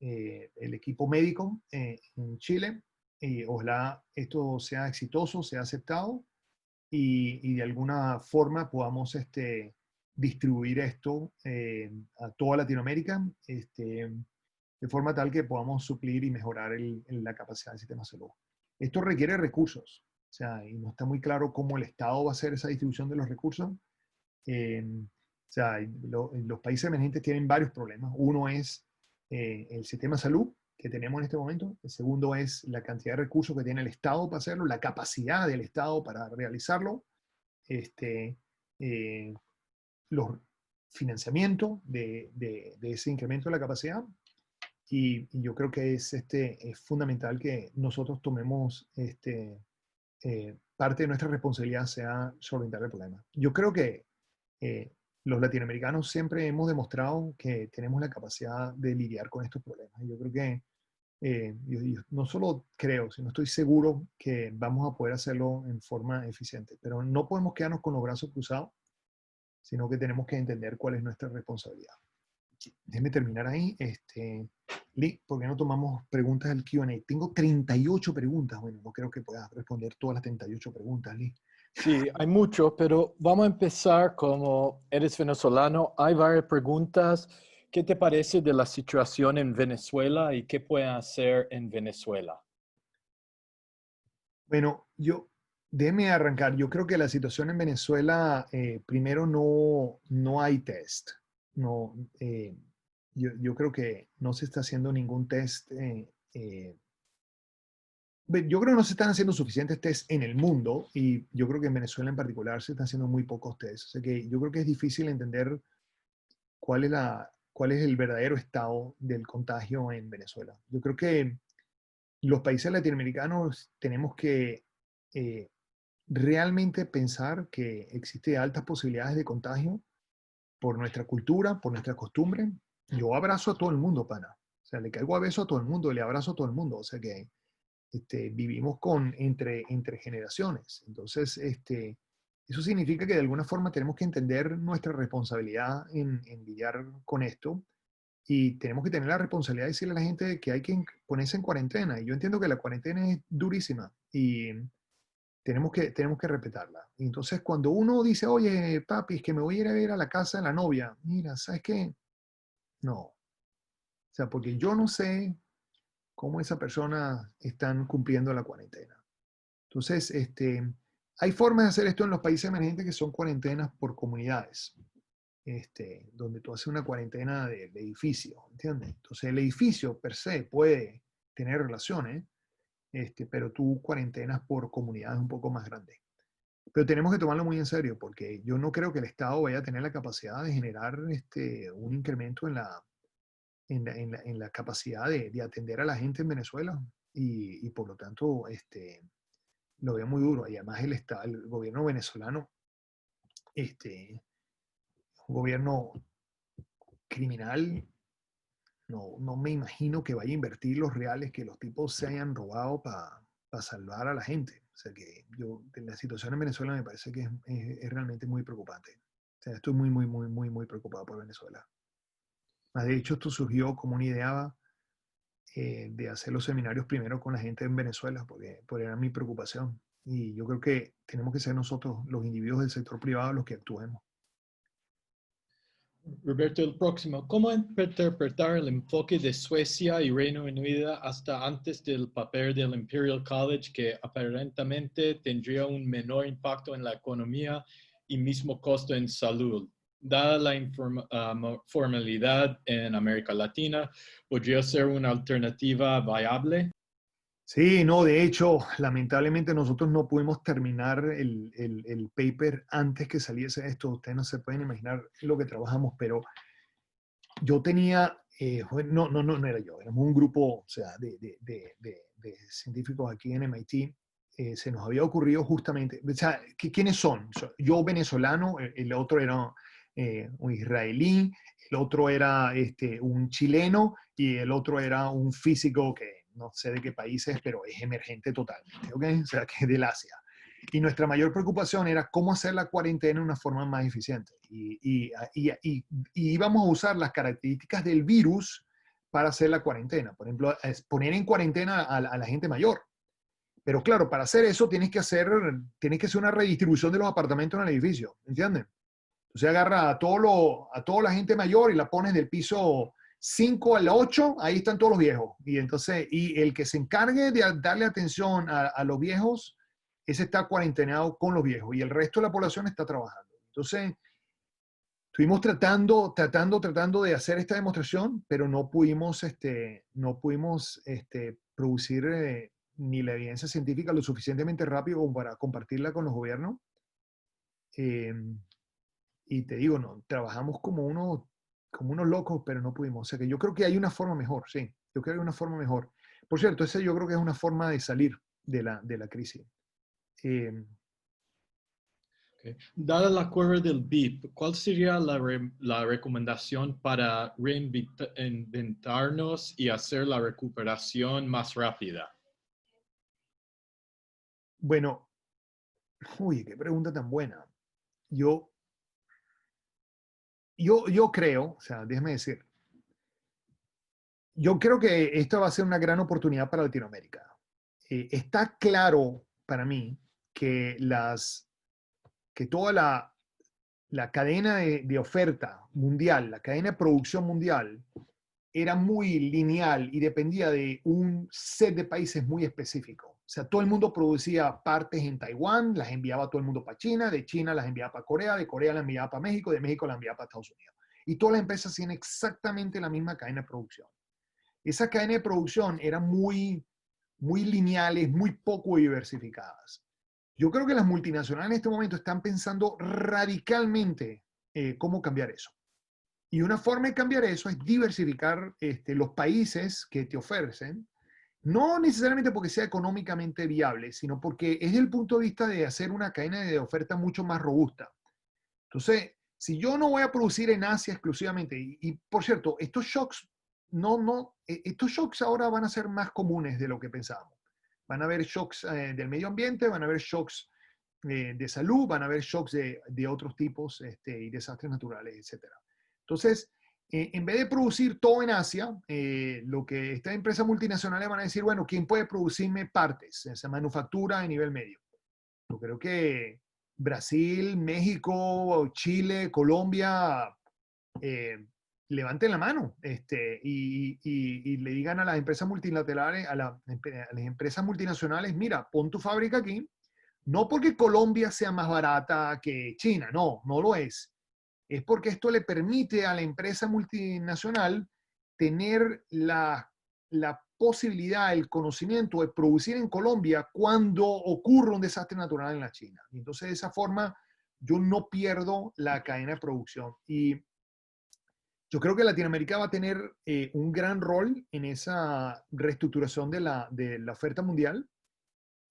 [SPEAKER 1] el equipo médico en Chile. Y ojalá esto sea exitoso, sea aceptado y de alguna forma podamos distribuir esto a toda Latinoamérica de forma tal que podamos suplir y mejorar la capacidad del sistema de salud. Esto requiere recursos, o sea, y no está muy claro cómo el Estado va a hacer esa distribución de los recursos. O sea, los países emergentes tienen varios problemas. Uno es el sistema de salud que tenemos en este momento. El segundo es la cantidad de recursos que tiene el Estado para hacerlo, la capacidad del Estado para realizarlo, los financiamientos de ese incremento de la capacidad. Y yo creo que es fundamental que nosotros tomemos parte de nuestra responsabilidad sea solventar el problema. Yo creo que los latinoamericanos siempre hemos demostrado que tenemos la capacidad de lidiar con estos problemas. Y yo creo que yo no solo creo, sino estoy seguro que vamos a poder hacerlo en forma eficiente. Pero no podemos quedarnos con los brazos cruzados, sino que tenemos que entender cuál es nuestra responsabilidad. Déjeme terminar ahí. Lee, ¿por qué no tomamos preguntas del Q&A? Tengo 38 preguntas. Bueno, no creo que puedas responder todas las 38 preguntas, Lee.
[SPEAKER 2] Sí, hay mucho, pero vamos a empezar como eres venezolano. Hay varias preguntas. ¿Qué te parece de la situación en Venezuela y qué pueden hacer en Venezuela?
[SPEAKER 1] Bueno, Déjeme arrancar. Yo creo que la situación en Venezuela, primero no hay test. No, yo creo que no se está haciendo ningún test. Yo creo que no se están haciendo suficientes tests en el mundo y yo creo que en Venezuela en particular se están haciendo muy pocos tests. O sea que yo creo que es difícil entender cuál es el verdadero estado del contagio en Venezuela. Yo creo que los países latinoamericanos tenemos que eh, realmente pensar que existe altas posibilidades de contagio por nuestra cultura, por nuestra costumbre. Yo abrazo a todo el mundo, pana. O sea, le caigo a beso a todo el mundo, le abrazo a todo el mundo. O sea que vivimos entre generaciones. Entonces, eso significa que de alguna forma tenemos que entender nuestra responsabilidad en lidiar con esto y tenemos que tener la responsabilidad de decirle a la gente que hay que ponerse en cuarentena. Y yo entiendo que la cuarentena es durísima y tenemos que respetarla. Y entonces, cuando uno dice, oye, papi, es que me voy a ir a ver a la casa de la novia, mira, ¿sabes qué? No. O sea, porque yo no sé cómo esa persona están cumpliendo la cuarentena. Entonces, hay formas de hacer esto en los países emergentes que son cuarentenas por comunidades, donde tú haces una cuarentena de edificio, ¿entiendes? Entonces, el edificio per se puede tener relaciones, pero tú cuarentenas por comunidades un poco más grandes. Pero tenemos que tomarlo muy en serio, porque yo no creo que el Estado vaya a tener la capacidad de generar un incremento en la capacidad de atender a la gente en Venezuela. Y por lo tanto, lo veo muy duro. Y además el gobierno venezolano, un gobierno criminal, no me imagino que vaya a invertir los reales que los tipos se hayan robado para salvar a la gente. O sea que la situación en Venezuela me parece que es realmente muy preocupante. O sea, estoy muy preocupado por Venezuela. Más de hecho, esto surgió como una idea de hacer los seminarios primero con la gente en Venezuela, porque era mi preocupación. Y yo creo que tenemos que ser nosotros, los individuos del sector privado, los que actuemos.
[SPEAKER 2] Roberto, el próximo. ¿Cómo interpretar el enfoque de Suecia y Reino Unido hasta antes del papel del Imperial College, que aparentemente tendría un menor impacto en la economía y mismo costo en salud? Dada la formalidad en América Latina, ¿podría ser una alternativa viable?
[SPEAKER 1] Sí, no, de hecho, lamentablemente nosotros no pudimos terminar el paper antes que saliese esto. Ustedes no se pueden imaginar lo que trabajamos, pero yo tenía, no era yo, éramos un grupo, o sea, de científicos aquí en MIT. Se nos había ocurrido justamente, o sea, ¿quiénes son? O sea, yo venezolano, el otro era un israelí, el otro era un chileno y el otro era un físico que no sé de qué país es, pero es emergente totalmente, ¿ok? O sea, que es del Asia. Y nuestra mayor preocupación era cómo hacer la cuarentena de una forma más eficiente. Y íbamos a usar las características del virus para hacer la cuarentena. Por ejemplo, es poner en cuarentena a la gente mayor. Pero claro, para hacer eso tienes que hacer una redistribución de los apartamentos en el edificio, ¿entienden? Entonces agarra a toda la gente mayor y la pones del piso 5 al 8, ahí están todos los viejos. Y entonces, y el que se encargue de darle atención a los viejos, ese está cuarentenado con los viejos y el resto de la población está trabajando. Entonces, estuvimos tratando de hacer esta demostración, pero no pudimos producir ni la evidencia científica lo suficientemente rápido como para compartirla con los gobiernos. Eh, y te digo, no, trabajamos como unos locos, pero no pudimos. O sea que yo creo que hay una forma mejor, sí. Yo creo que hay una forma mejor. Por cierto, esa yo creo que es una forma de salir de la crisis. Eh,
[SPEAKER 2] Okay. Dada la curva del BIP, ¿cuál sería la recomendación para reinventarnos y hacer la recuperación más rápida?
[SPEAKER 1] bueno, uy, qué pregunta tan buena. Yo, yo creo, o sea, déjame decir, yo creo que esta va a ser una gran oportunidad para Latinoamérica. Está claro para mí que que toda la cadena de oferta mundial, la cadena de producción mundial, era muy lineal y dependía de un set de países muy específico. O sea, todo el mundo producía partes en Taiwán, las enviaba todo el mundo para China, de China las enviaba para Corea, de Corea las enviaba para México, de México las enviaba para Estados Unidos. Y todas las empresas tienen exactamente la misma cadena de producción. Esa cadena de producción era muy lineales, muy poco diversificadas. Yo creo que las multinacionales en este momento están pensando radicalmente cómo cambiar eso. Y una forma de cambiar eso es diversificar los países que te ofrecen, no necesariamente porque sea económicamente viable, sino porque es el punto de vista de hacer una cadena de oferta mucho más robusta. Entonces, si yo no voy a producir en Asia exclusivamente, y por cierto, estos shocks, estos shocks ahora van a ser más comunes de lo que pensábamos. Van a haber shocks del medio ambiente, van a haber shocks de salud, van a haber shocks de otros tipos y desastres naturales, etcétera. Entonces, en vez de producir todo en Asia, lo que estas empresas multinacionales van a decir, bueno, ¿quién puede producirme partes? Esa manufactura a nivel medio. Yo creo que Brasil, México, Chile, Colombia, levanten la mano y le digan a las empresas multilaterales, a las empresas multinacionales, mira, pon tu fábrica aquí, no porque Colombia sea más barata que China, no, no lo es porque esto le permite a la empresa multinacional tener la posibilidad, el conocimiento de producir en Colombia cuando ocurre un desastre natural en la China. Y entonces, de esa forma, yo no pierdo la cadena de producción. Y yo creo que Latinoamérica va a tener un gran rol en esa reestructuración de la oferta mundial.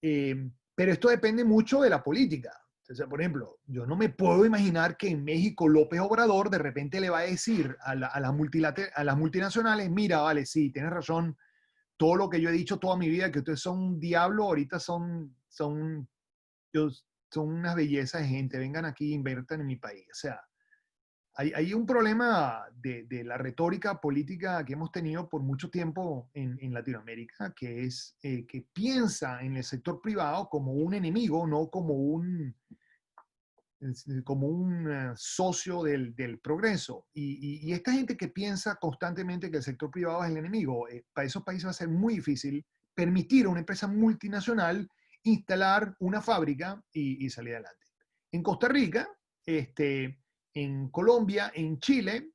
[SPEAKER 1] Pero esto depende mucho de la política. O sea, por ejemplo, yo no me puedo imaginar que en México López Obrador de repente le va a decir a las multinacionales, mira, vale, sí, tienes razón, todo lo que yo he dicho toda mi vida, que ustedes son un diablo, ahorita son unas bellezas de gente, vengan aquí, inviertan en mi país. O sea, hay un problema de la retórica política que hemos tenido por mucho tiempo en Latinoamérica, que es que piensa en el sector privado como un enemigo, no como un socio del progreso. Y esta gente que piensa constantemente que el sector privado es el enemigo, para esos países va a ser muy difícil permitir a una empresa multinacional instalar una fábrica y salir adelante. En Costa Rica, en Colombia, en Chile,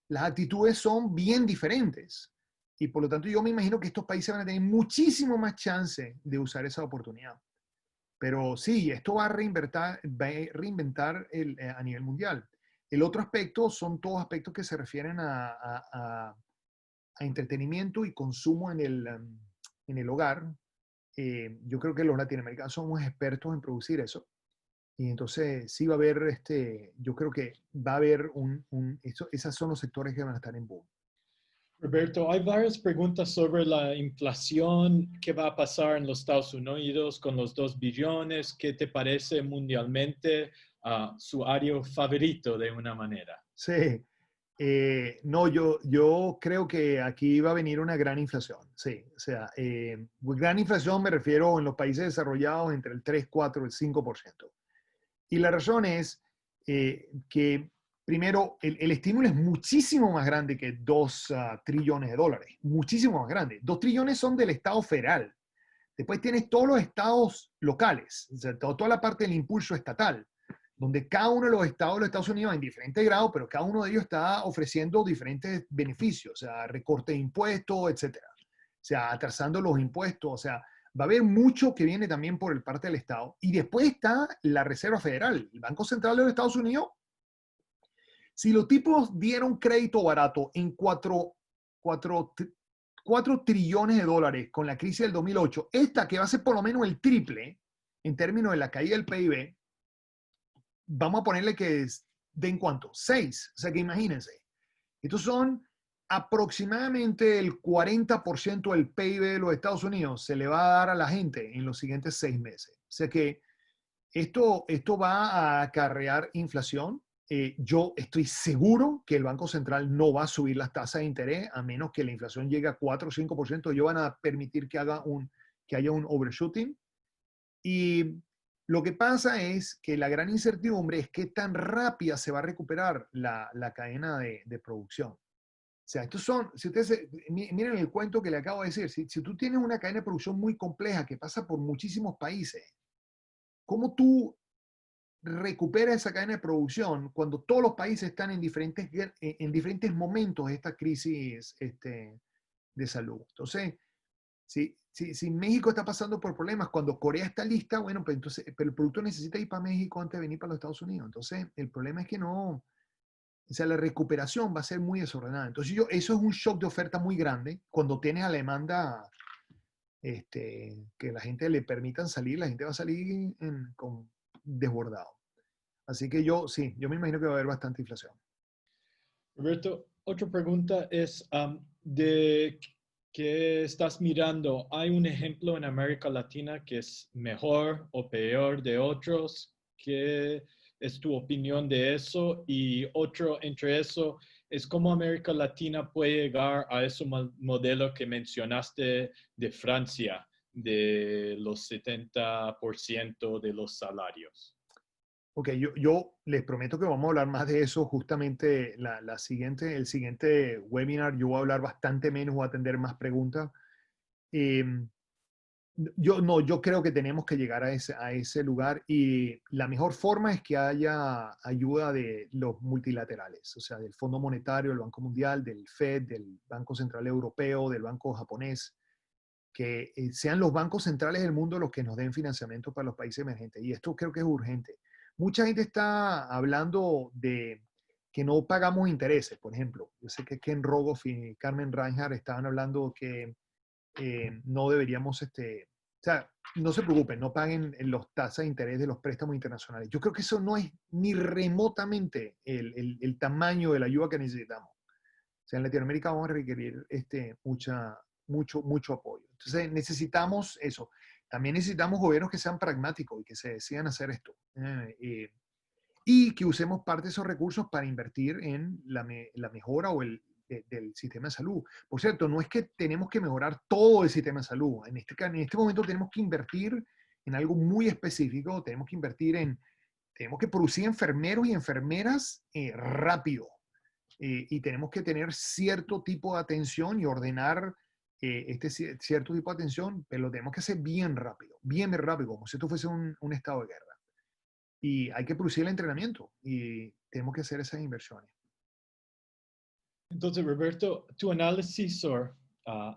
[SPEAKER 1] las actitudes son bien diferentes. Y por lo tanto yo me imagino que estos países van a tener muchísimo más chance de usar esa oportunidad. Pero sí, esto va a reinventar a nivel mundial. El otro aspecto son todos aspectos que se refieren a entretenimiento y consumo en el hogar. Yo creo que los latinoamericanos somos expertos en producir eso. Y entonces sí va a haber, yo creo que va a haber esos son los sectores que van a estar en boom.
[SPEAKER 2] Roberto, hay varias preguntas sobre la inflación, qué va a pasar en los Estados Unidos con los 2 billones, qué te parece mundialmente su área favorito de una manera.
[SPEAKER 1] Sí, no, yo creo que aquí va a venir una gran inflación, sí, o sea, gran inflación me refiero en los países desarrollados entre el 3, 4, el 5%. Y la razón es que, primero, el estímulo es muchísimo más grande que 2 trillones de dólares, muchísimo más grande. 2 trillones son del Estado federal. Después tienes todos los estados locales, o sea, toda la parte del impulso estatal, donde cada uno de los estados de los Estados Unidos en diferente grado, pero cada uno de ellos está ofreciendo diferentes beneficios, o sea, recorte de impuestos, etcétera. O sea, atrasando los impuestos, o sea, va a haber mucho que viene también por el parte del Estado. Y después está la Reserva Federal, el Banco Central de los Estados Unidos. Si los tipos dieron crédito barato en 4 trillones de dólares con la crisis del 2008, esta que va a ser por lo menos el triple en términos de la caída del PIB, vamos a ponerle que den cuánto, 6. O sea que imagínense, estos son aproximadamente el 40% del PIB de los Estados Unidos se le va a dar a la gente en los siguientes 6 meses. O sea que esto va a acarrear inflación. Yo estoy seguro que el Banco Central no va a subir las tasas de interés a menos que la inflación llegue a 4 o 5%. Ellos van a permitir que haya un overshooting. Y lo que pasa es que la gran incertidumbre es qué tan rápida se va a recuperar la cadena de producción. sea, estos son, si ustedes miren el cuento que le acabo de decir, si tú tienes una cadena de producción muy compleja que pasa por muchísimos países, ¿cómo tú recuperas esa cadena de producción cuando todos los países están en diferentes momentos de esta crisis de salud? Entonces, si México está pasando por problemas, cuando Corea está lista, bueno, pues entonces, pero el producto necesita ir para México antes de venir para los Estados Unidos. Entonces, el problema es que no, o sea, la recuperación va a ser muy desordenada. Entonces, eso es un shock de oferta muy grande. Cuando tienes a la demanda, que la gente le permitan salir, la gente va a salir con desbordado. Así que sí, yo me imagino que va a haber bastante inflación.
[SPEAKER 2] Roberto, otra pregunta es de qué estás mirando. ¿Hay un ejemplo en América Latina que es mejor o peor de otros? ¿Qué es tu opinión de eso? Y otro entre eso es cómo América Latina puede llegar a ese modelo que mencionaste de Francia, de los 70% de los salarios.
[SPEAKER 1] Ok, yo les prometo que vamos a hablar más de eso justamente el siguiente webinar. Yo voy a hablar bastante menos, voy a atender más preguntas. Eh, yo creo que tenemos que llegar a ese lugar y la mejor forma es que haya ayuda de los multilaterales, o sea, del Fondo Monetario, del Banco Mundial, del FED, del Banco Central Europeo, del Banco Japonés, que sean los bancos centrales del mundo los que nos den financiamiento para los países emergentes. Y esto creo que es urgente. Mucha gente está hablando de que no pagamos intereses, por ejemplo. Yo sé que Ken Rogoff y Carmen Reinhardt estaban hablando que no deberíamos, o sea, no se preocupen, no paguen los tasas de interés de los préstamos internacionales. Yo creo que eso no es ni remotamente el tamaño de la ayuda que necesitamos. O sea, en Latinoamérica vamos a requerir mucho apoyo. Entonces necesitamos eso. También necesitamos gobiernos que sean pragmáticos y que se decidan hacer esto. Y que usemos parte de esos recursos para invertir en la mejora del sistema de salud. Por cierto, no es que tenemos que mejorar todo el sistema de salud. En este momento tenemos que invertir en algo muy específico. Tenemos que producir enfermeros y enfermeras rápido. Y tenemos que tener cierto tipo de atención y ordenar cierto tipo de atención, pero lo tenemos que hacer bien rápido, como si esto fuese un estado de guerra. Y hay que producir el entrenamiento y tenemos que hacer esas inversiones.
[SPEAKER 2] Entonces, Roberto, tu análisis,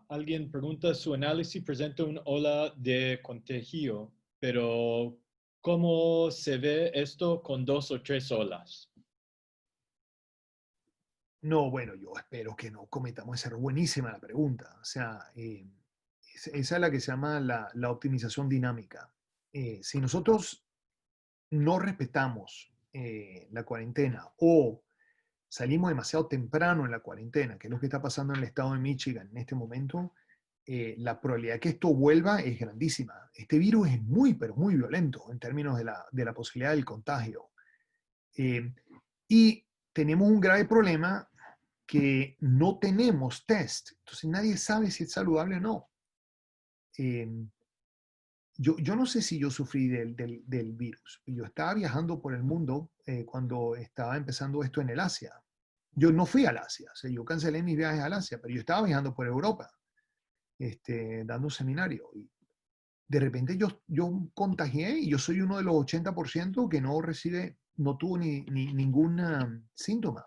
[SPEAKER 2] alguien pregunta, su análisis presenta una ola de contagio, pero ¿cómo se ve esto con 2 o 3 olas?
[SPEAKER 1] No, bueno, yo espero que no cometamos esa error. Buenísima la pregunta. O sea, esa es la que se llama la optimización dinámica. Si nosotros no respetamos la cuarentena o salimos demasiado temprano en la cuarentena, que es lo que está pasando en el estado de Michigan en este momento, la probabilidad de que esto vuelva es grandísima. Este virus es muy, pero muy violento en términos de la posibilidad del contagio. Y tenemos un grave problema que no tenemos test. Entonces nadie sabe si es saludable o no. Eh, yo no sé si yo sufrí del virus. Yo estaba viajando por el mundo cuando estaba empezando esto en el Asia. Yo no fui al Asia, o sea, yo cancelé mis viajes al Asia, pero yo estaba viajando por Europa, dando un seminario. Y de repente yo contagié y yo soy uno de los 80% que no tuvo ni ningún síntoma.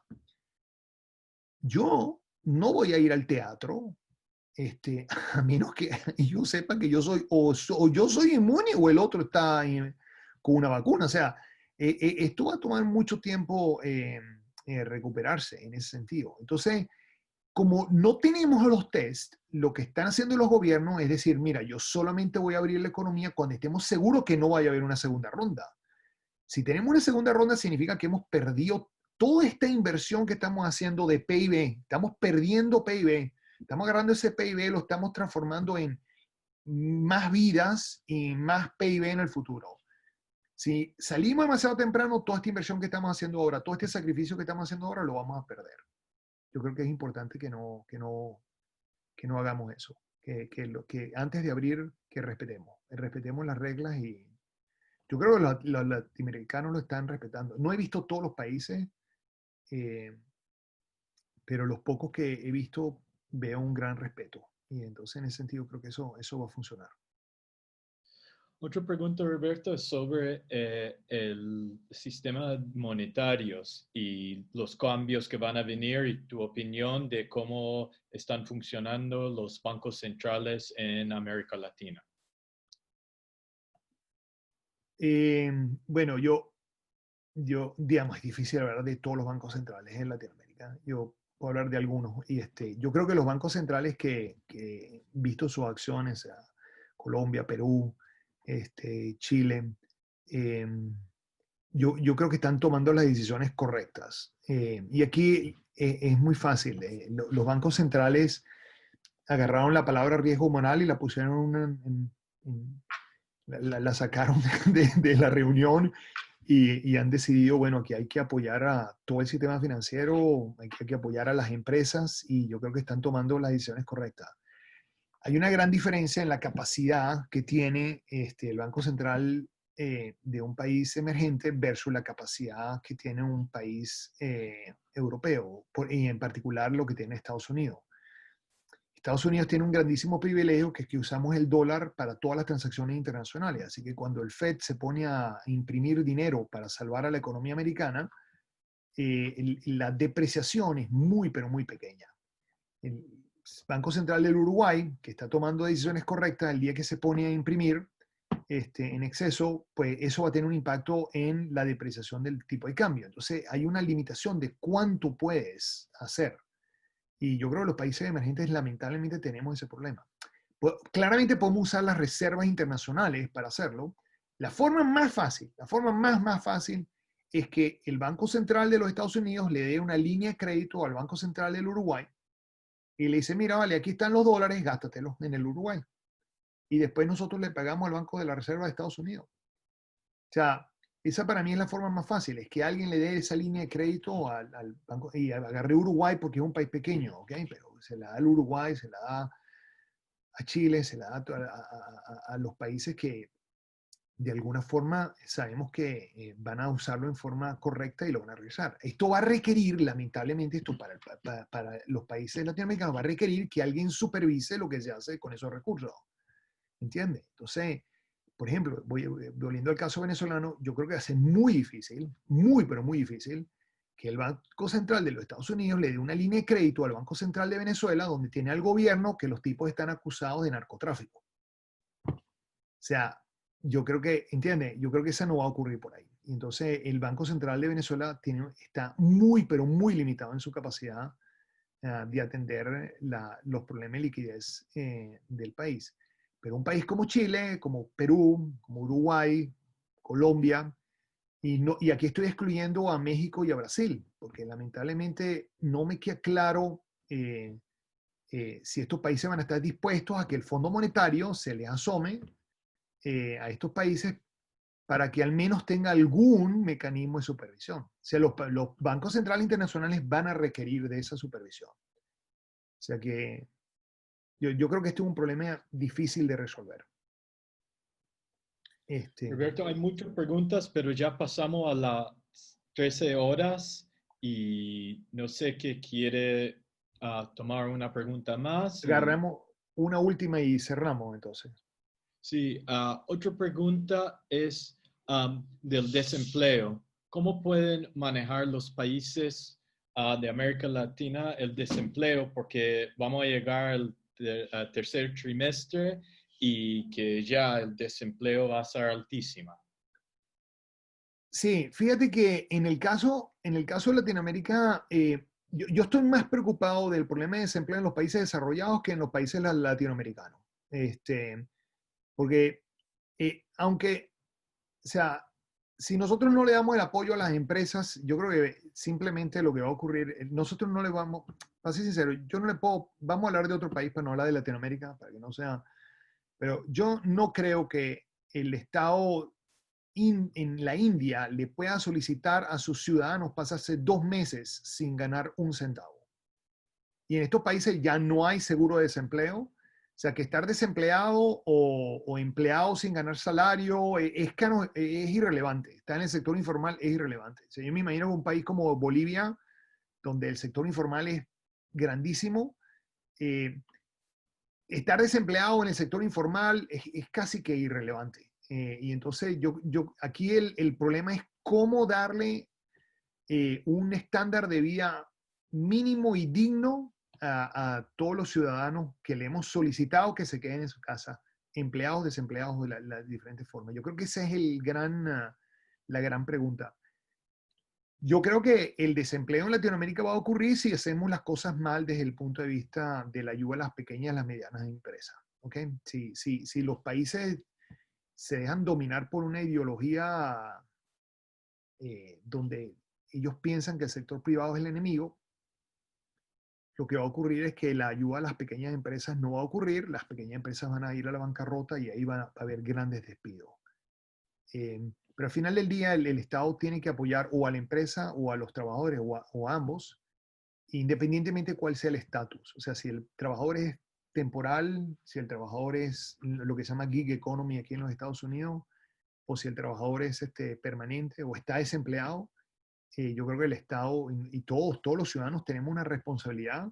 [SPEAKER 1] Yo no voy a ir al teatro, a menos que yo sepa que yo soy, o yo soy inmune o el otro está con una vacuna. O sea, esto va a tomar mucho tiempo recuperarse en ese sentido. Entonces, como no tenemos los test, lo que están haciendo los gobiernos es decir, mira, yo solamente voy a abrir la economía cuando estemos seguros que no vaya a haber una segunda ronda. Si tenemos una segunda ronda, significa que hemos perdido toda esta inversión que estamos haciendo de PIB. Estamos perdiendo PIB. Estamos agarrando ese PIB, lo estamos transformando en más vidas y más PIB en el futuro. Si salimos demasiado temprano, toda esta inversión que estamos haciendo ahora, todo este sacrificio que estamos haciendo ahora, lo vamos a perder. Yo creo que es importante que no hagamos eso. Que antes de abrir, que respetemos las reglas y yo creo que los latinoamericanos lo están respetando. No he visto todos los países, eh, pero los pocos que he visto veo un gran respeto. Y entonces en ese sentido creo que eso va a funcionar.
[SPEAKER 2] Otra pregunta, Roberto, es sobre el sistema monetarios y los cambios que van a venir y tu opinión de cómo están funcionando los bancos centrales en América Latina.
[SPEAKER 1] Bueno, digamos, es difícil hablar de todos los bancos centrales en Latinoamérica. Yo puedo hablar de algunos. Y yo creo que los bancos centrales que visto sus acciones, Colombia, Perú, Chile, eh, yo creo que están tomando las decisiones correctas. Y aquí es muy fácil. Los bancos centrales agarraron la palabra riesgo moral y la pusieron la sacaron de la reunión y han decidido, bueno, que hay que apoyar a todo el sistema financiero, hay que apoyar a las empresas y yo creo que están tomando las decisiones correctas. Hay una gran diferencia en la capacidad que tiene el Banco Central de un país emergente versus la capacidad que tiene un país europeo, y en particular lo que tiene Estados Unidos. Estados Unidos tiene un grandísimo privilegio que es que usamos el dólar para todas las transacciones internacionales. Así que cuando el Fed se pone a imprimir dinero para salvar a la economía americana, la depreciación es muy, pero muy pequeña. El Banco Central del Uruguay, que está tomando decisiones correctas, el día que se pone a imprimir en exceso, pues eso va a tener un impacto en la depreciación del tipo de cambio. Entonces hay una limitación de cuánto puedes hacer. Y yo creo que los países emergentes lamentablemente tenemos ese problema. Pues, claramente podemos usar las reservas internacionales para hacerlo. La forma más fácil, la forma más fácil es que el Banco Central de los Estados Unidos le dé una línea de crédito al Banco Central del Uruguay y le dice, mira, vale, aquí están los dólares, gástatelos en el Uruguay. Y después nosotros le pagamos al Banco de la Reserva de Estados Unidos. O sea, esa para mí es la forma más fácil, es que alguien le dé esa línea de crédito al banco. Y agarré Uruguay porque es un país pequeño, ¿ok? Pero se la da al Uruguay, se la da a Chile, se la da a los países que de alguna forma sabemos que van a usarlo en forma correcta y lo van a regresar. Esto va a requerir, lamentablemente, esto para los países latinoamericanos, va a requerir que alguien supervise lo que se hace con esos recursos. ¿Entiendes? Entonces, por ejemplo, volviendo al caso venezolano, yo creo que va a ser muy difícil, muy, pero muy difícil, que el Banco Central de los Estados Unidos le dé una línea de crédito al Banco Central de Venezuela, donde tiene al gobierno que los tipos están acusados de narcotráfico. O sea, yo creo que, ¿entiendes? Yo creo que esa no va a ocurrir por ahí. Y entonces, el Banco Central de Venezuela está muy, pero muy limitado en su capacidad de atender los problemas de liquidez del país. Pero un país como Chile, como Perú, como Uruguay, Colombia, y aquí estoy excluyendo a México y a Brasil, porque lamentablemente no me queda claro si estos países van a estar dispuestos a que el Fondo Monetario se les asome a estos países para que al menos tenga algún mecanismo de supervisión. O sea, los bancos centrales internacionales van a requerir de esa supervisión. O sea que yo creo que este es un problema difícil de resolver.
[SPEAKER 2] Roberto, hay muchas preguntas, pero ya pasamos a las 13 horas y no sé qué quiere tomar una pregunta más.
[SPEAKER 1] Agarramos una última y cerramos entonces.
[SPEAKER 2] Sí, otra pregunta es del desempleo. ¿Cómo pueden manejar los países de América Latina el desempleo? Porque vamos a llegar al tercer trimestre y que ya el desempleo va a ser altísima.
[SPEAKER 1] Sí, fíjate que en el caso de Latinoamérica, yo estoy más preocupado del problema de desempleo en los países desarrollados que en los países latinoamericanos. Porque aunque, o sea, si nosotros no le damos el apoyo a las empresas, yo creo que simplemente lo que va a ocurrir, nosotros no le vamos, para ser sincero, yo no le puedo, vamos a hablar de otro país para no hablar de Latinoamérica, para que no sea, pero yo no creo que el Estado en la India le pueda solicitar a sus ciudadanos pasarse 2 meses sin ganar un centavo. Y en estos países ya no hay seguro de desempleo. O sea, que estar desempleado o empleado sin ganar salario es irrelevante. Estar en el sector informal es irrelevante. O sea, yo me imagino que un país como Bolivia, donde el sector informal es grandísimo. Estar desempleado en el sector informal es casi que irrelevante. Y entonces aquí el problema es cómo darle un estándar de vida mínimo y digno a todos los ciudadanos que le hemos solicitado que se queden en su casa, empleados, desempleados de las diferentes formas. Yo creo que esa es la gran pregunta. Yo creo que el desempleo en Latinoamérica va a ocurrir si hacemos las cosas mal desde el punto de vista de la ayuda a las pequeñas y las medianas empresas. ¿Okay? Si los países se dejan dominar por una ideología donde ellos piensan que el sector privado es el enemigo, lo que va a ocurrir es que la ayuda a las pequeñas empresas no va a ocurrir, las pequeñas empresas van a ir a la bancarrota y ahí va a haber grandes despidos. Pero al final del día el Estado tiene que apoyar o a la empresa o a los trabajadores o a ambos, independientemente de cuál sea el estatus. O sea, si el trabajador es temporal, si el trabajador es lo que se llama gig economy aquí en los Estados Unidos, o si el trabajador es permanente o está desempleado, yo creo que el Estado y todos los ciudadanos tenemos una responsabilidad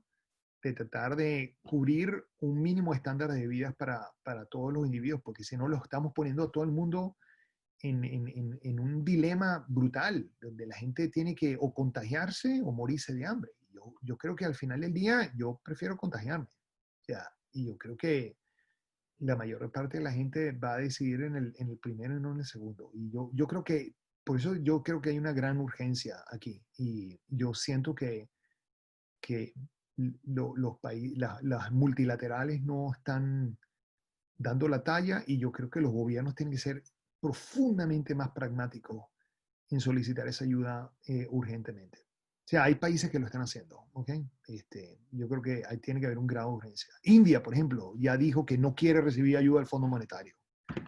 [SPEAKER 1] de tratar de cubrir un mínimo estándar de vida para todos los individuos, porque si no lo estamos poniendo a todo el mundo en un dilema brutal, donde la gente tiene que o contagiarse o morirse de hambre. Yo creo que al final del día yo prefiero contagiarme. O sea, y yo creo que la mayor parte de la gente va a decidir en el primero y no en el segundo. Y yo creo que, por eso yo creo que hay una gran urgencia aquí. Y yo siento que los países, las multilaterales no están dando la talla y yo creo que los gobiernos tienen que ser profundamente más pragmáticos en solicitar esa ayuda urgentemente. O sea, hay países que lo están haciendo, ¿ok? Yo creo que ahí tiene que haber un grado de urgencia. India, por ejemplo, ya dijo que no quiere recibir ayuda del Fondo Monetario,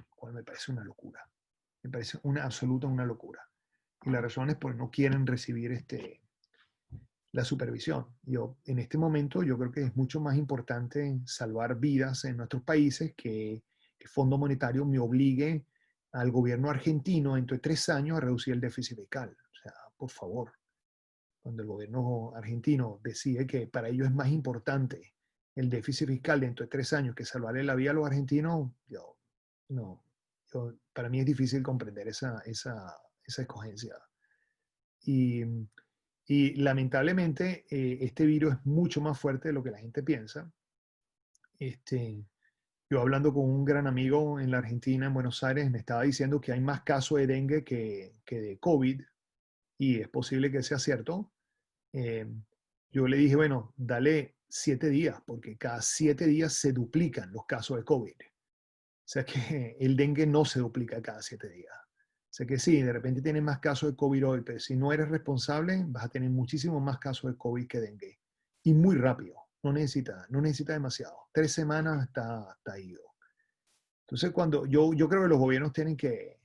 [SPEAKER 1] cual me parece una locura. Me parece una absoluta una locura. Y la razón es porque no quieren recibir la supervisión. En este momento yo creo que es mucho más importante salvar vidas en nuestros países que el Fondo Monetario me obligue al gobierno argentino dentro de 3 años a reducir el déficit fiscal. O sea, por favor, cuando el gobierno argentino decide que para ellos es más importante el déficit fiscal dentro de 3 años que salvarle la vida a los argentinos, para mí es difícil comprender esa escogencia. Y lamentablemente este virus es mucho más fuerte de lo que la gente piensa. Yo hablando con un gran amigo en la Argentina, en Buenos Aires, me estaba diciendo que hay más casos de dengue que de COVID, y es posible que sea cierto. Yo le dije, bueno, dale 7 días, porque cada 7 días se duplican los casos de COVID. O sea que el dengue no se duplica cada 7 días. O sea que sí, de repente tienes más casos de COVID hoy, pero si no eres responsable, vas a tener muchísimos más casos de COVID que dengue. Y muy rápido. No necesita demasiado. 3 semanas está ido. Entonces, yo creo que los gobiernos tienen que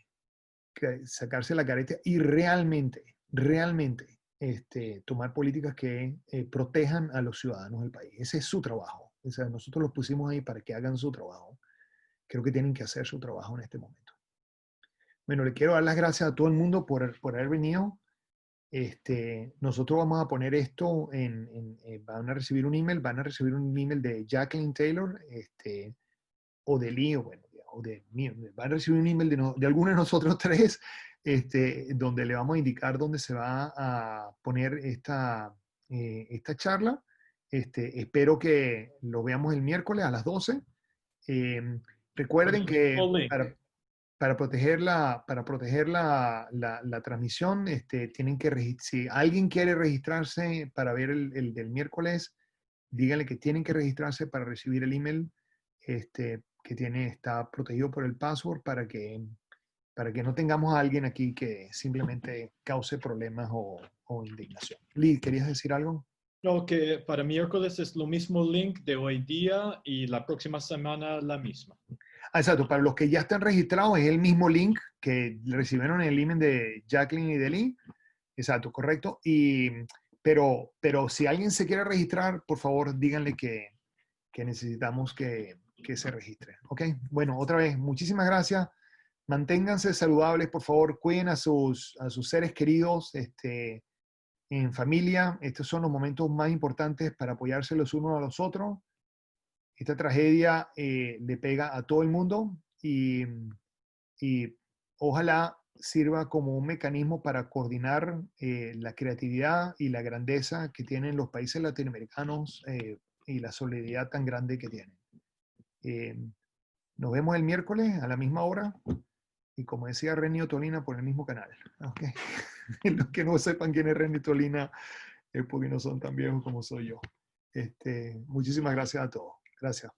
[SPEAKER 1] sacarse la careta y realmente tomar políticas que protejan a los ciudadanos del país. Ese es su trabajo. O sea, nosotros los pusimos ahí para que hagan su trabajo. Creo que tienen que hacer su trabajo en este momento. Bueno, le quiero dar las gracias a todo el mundo por haber venido. Nosotros vamos a poner esto van a recibir un email de Jacqueline Taylor, o de Lee, o de mí. Van a recibir un email de alguno de nosotros tres, donde le vamos a indicar dónde se va a poner esta charla. Espero que lo veamos el miércoles a las 12. Recuerden que para proteger la transmisión, tienen que si alguien quiere registrarse para ver el del miércoles, díganle que tienen que registrarse para recibir el email que está protegido por el password para que no tengamos a alguien aquí que simplemente cause problemas o indignación. Lee, ¿querías decir algo?
[SPEAKER 2] No, que para miércoles es lo mismo link de hoy día y la próxima semana la misma.
[SPEAKER 1] Exacto, para los que ya están registrados es el mismo link que recibieron en el email de Jacqueline y de Lee. Exacto, correcto. Pero si alguien se quiere registrar, por favor díganle que necesitamos que se registre. ¿Ok? Bueno, otra vez, muchísimas gracias. Manténganse saludables, por favor. Cuiden a sus seres queridos. en familia. Estos son los momentos más importantes para apoyarse los unos a los otros. Esta tragedia le pega a todo el mundo y ojalá sirva como un mecanismo para coordinar la creatividad y la grandeza que tienen los países latinoamericanos y la solidaridad tan grande que tienen. Nos vemos el miércoles a la misma hora y como decía Renny Tolina por el mismo canal. ¿Okay? Los que no sepan quién es Renny Tolina es porque no son tan viejos como soy yo. Muchísimas gracias a todos. Gracias.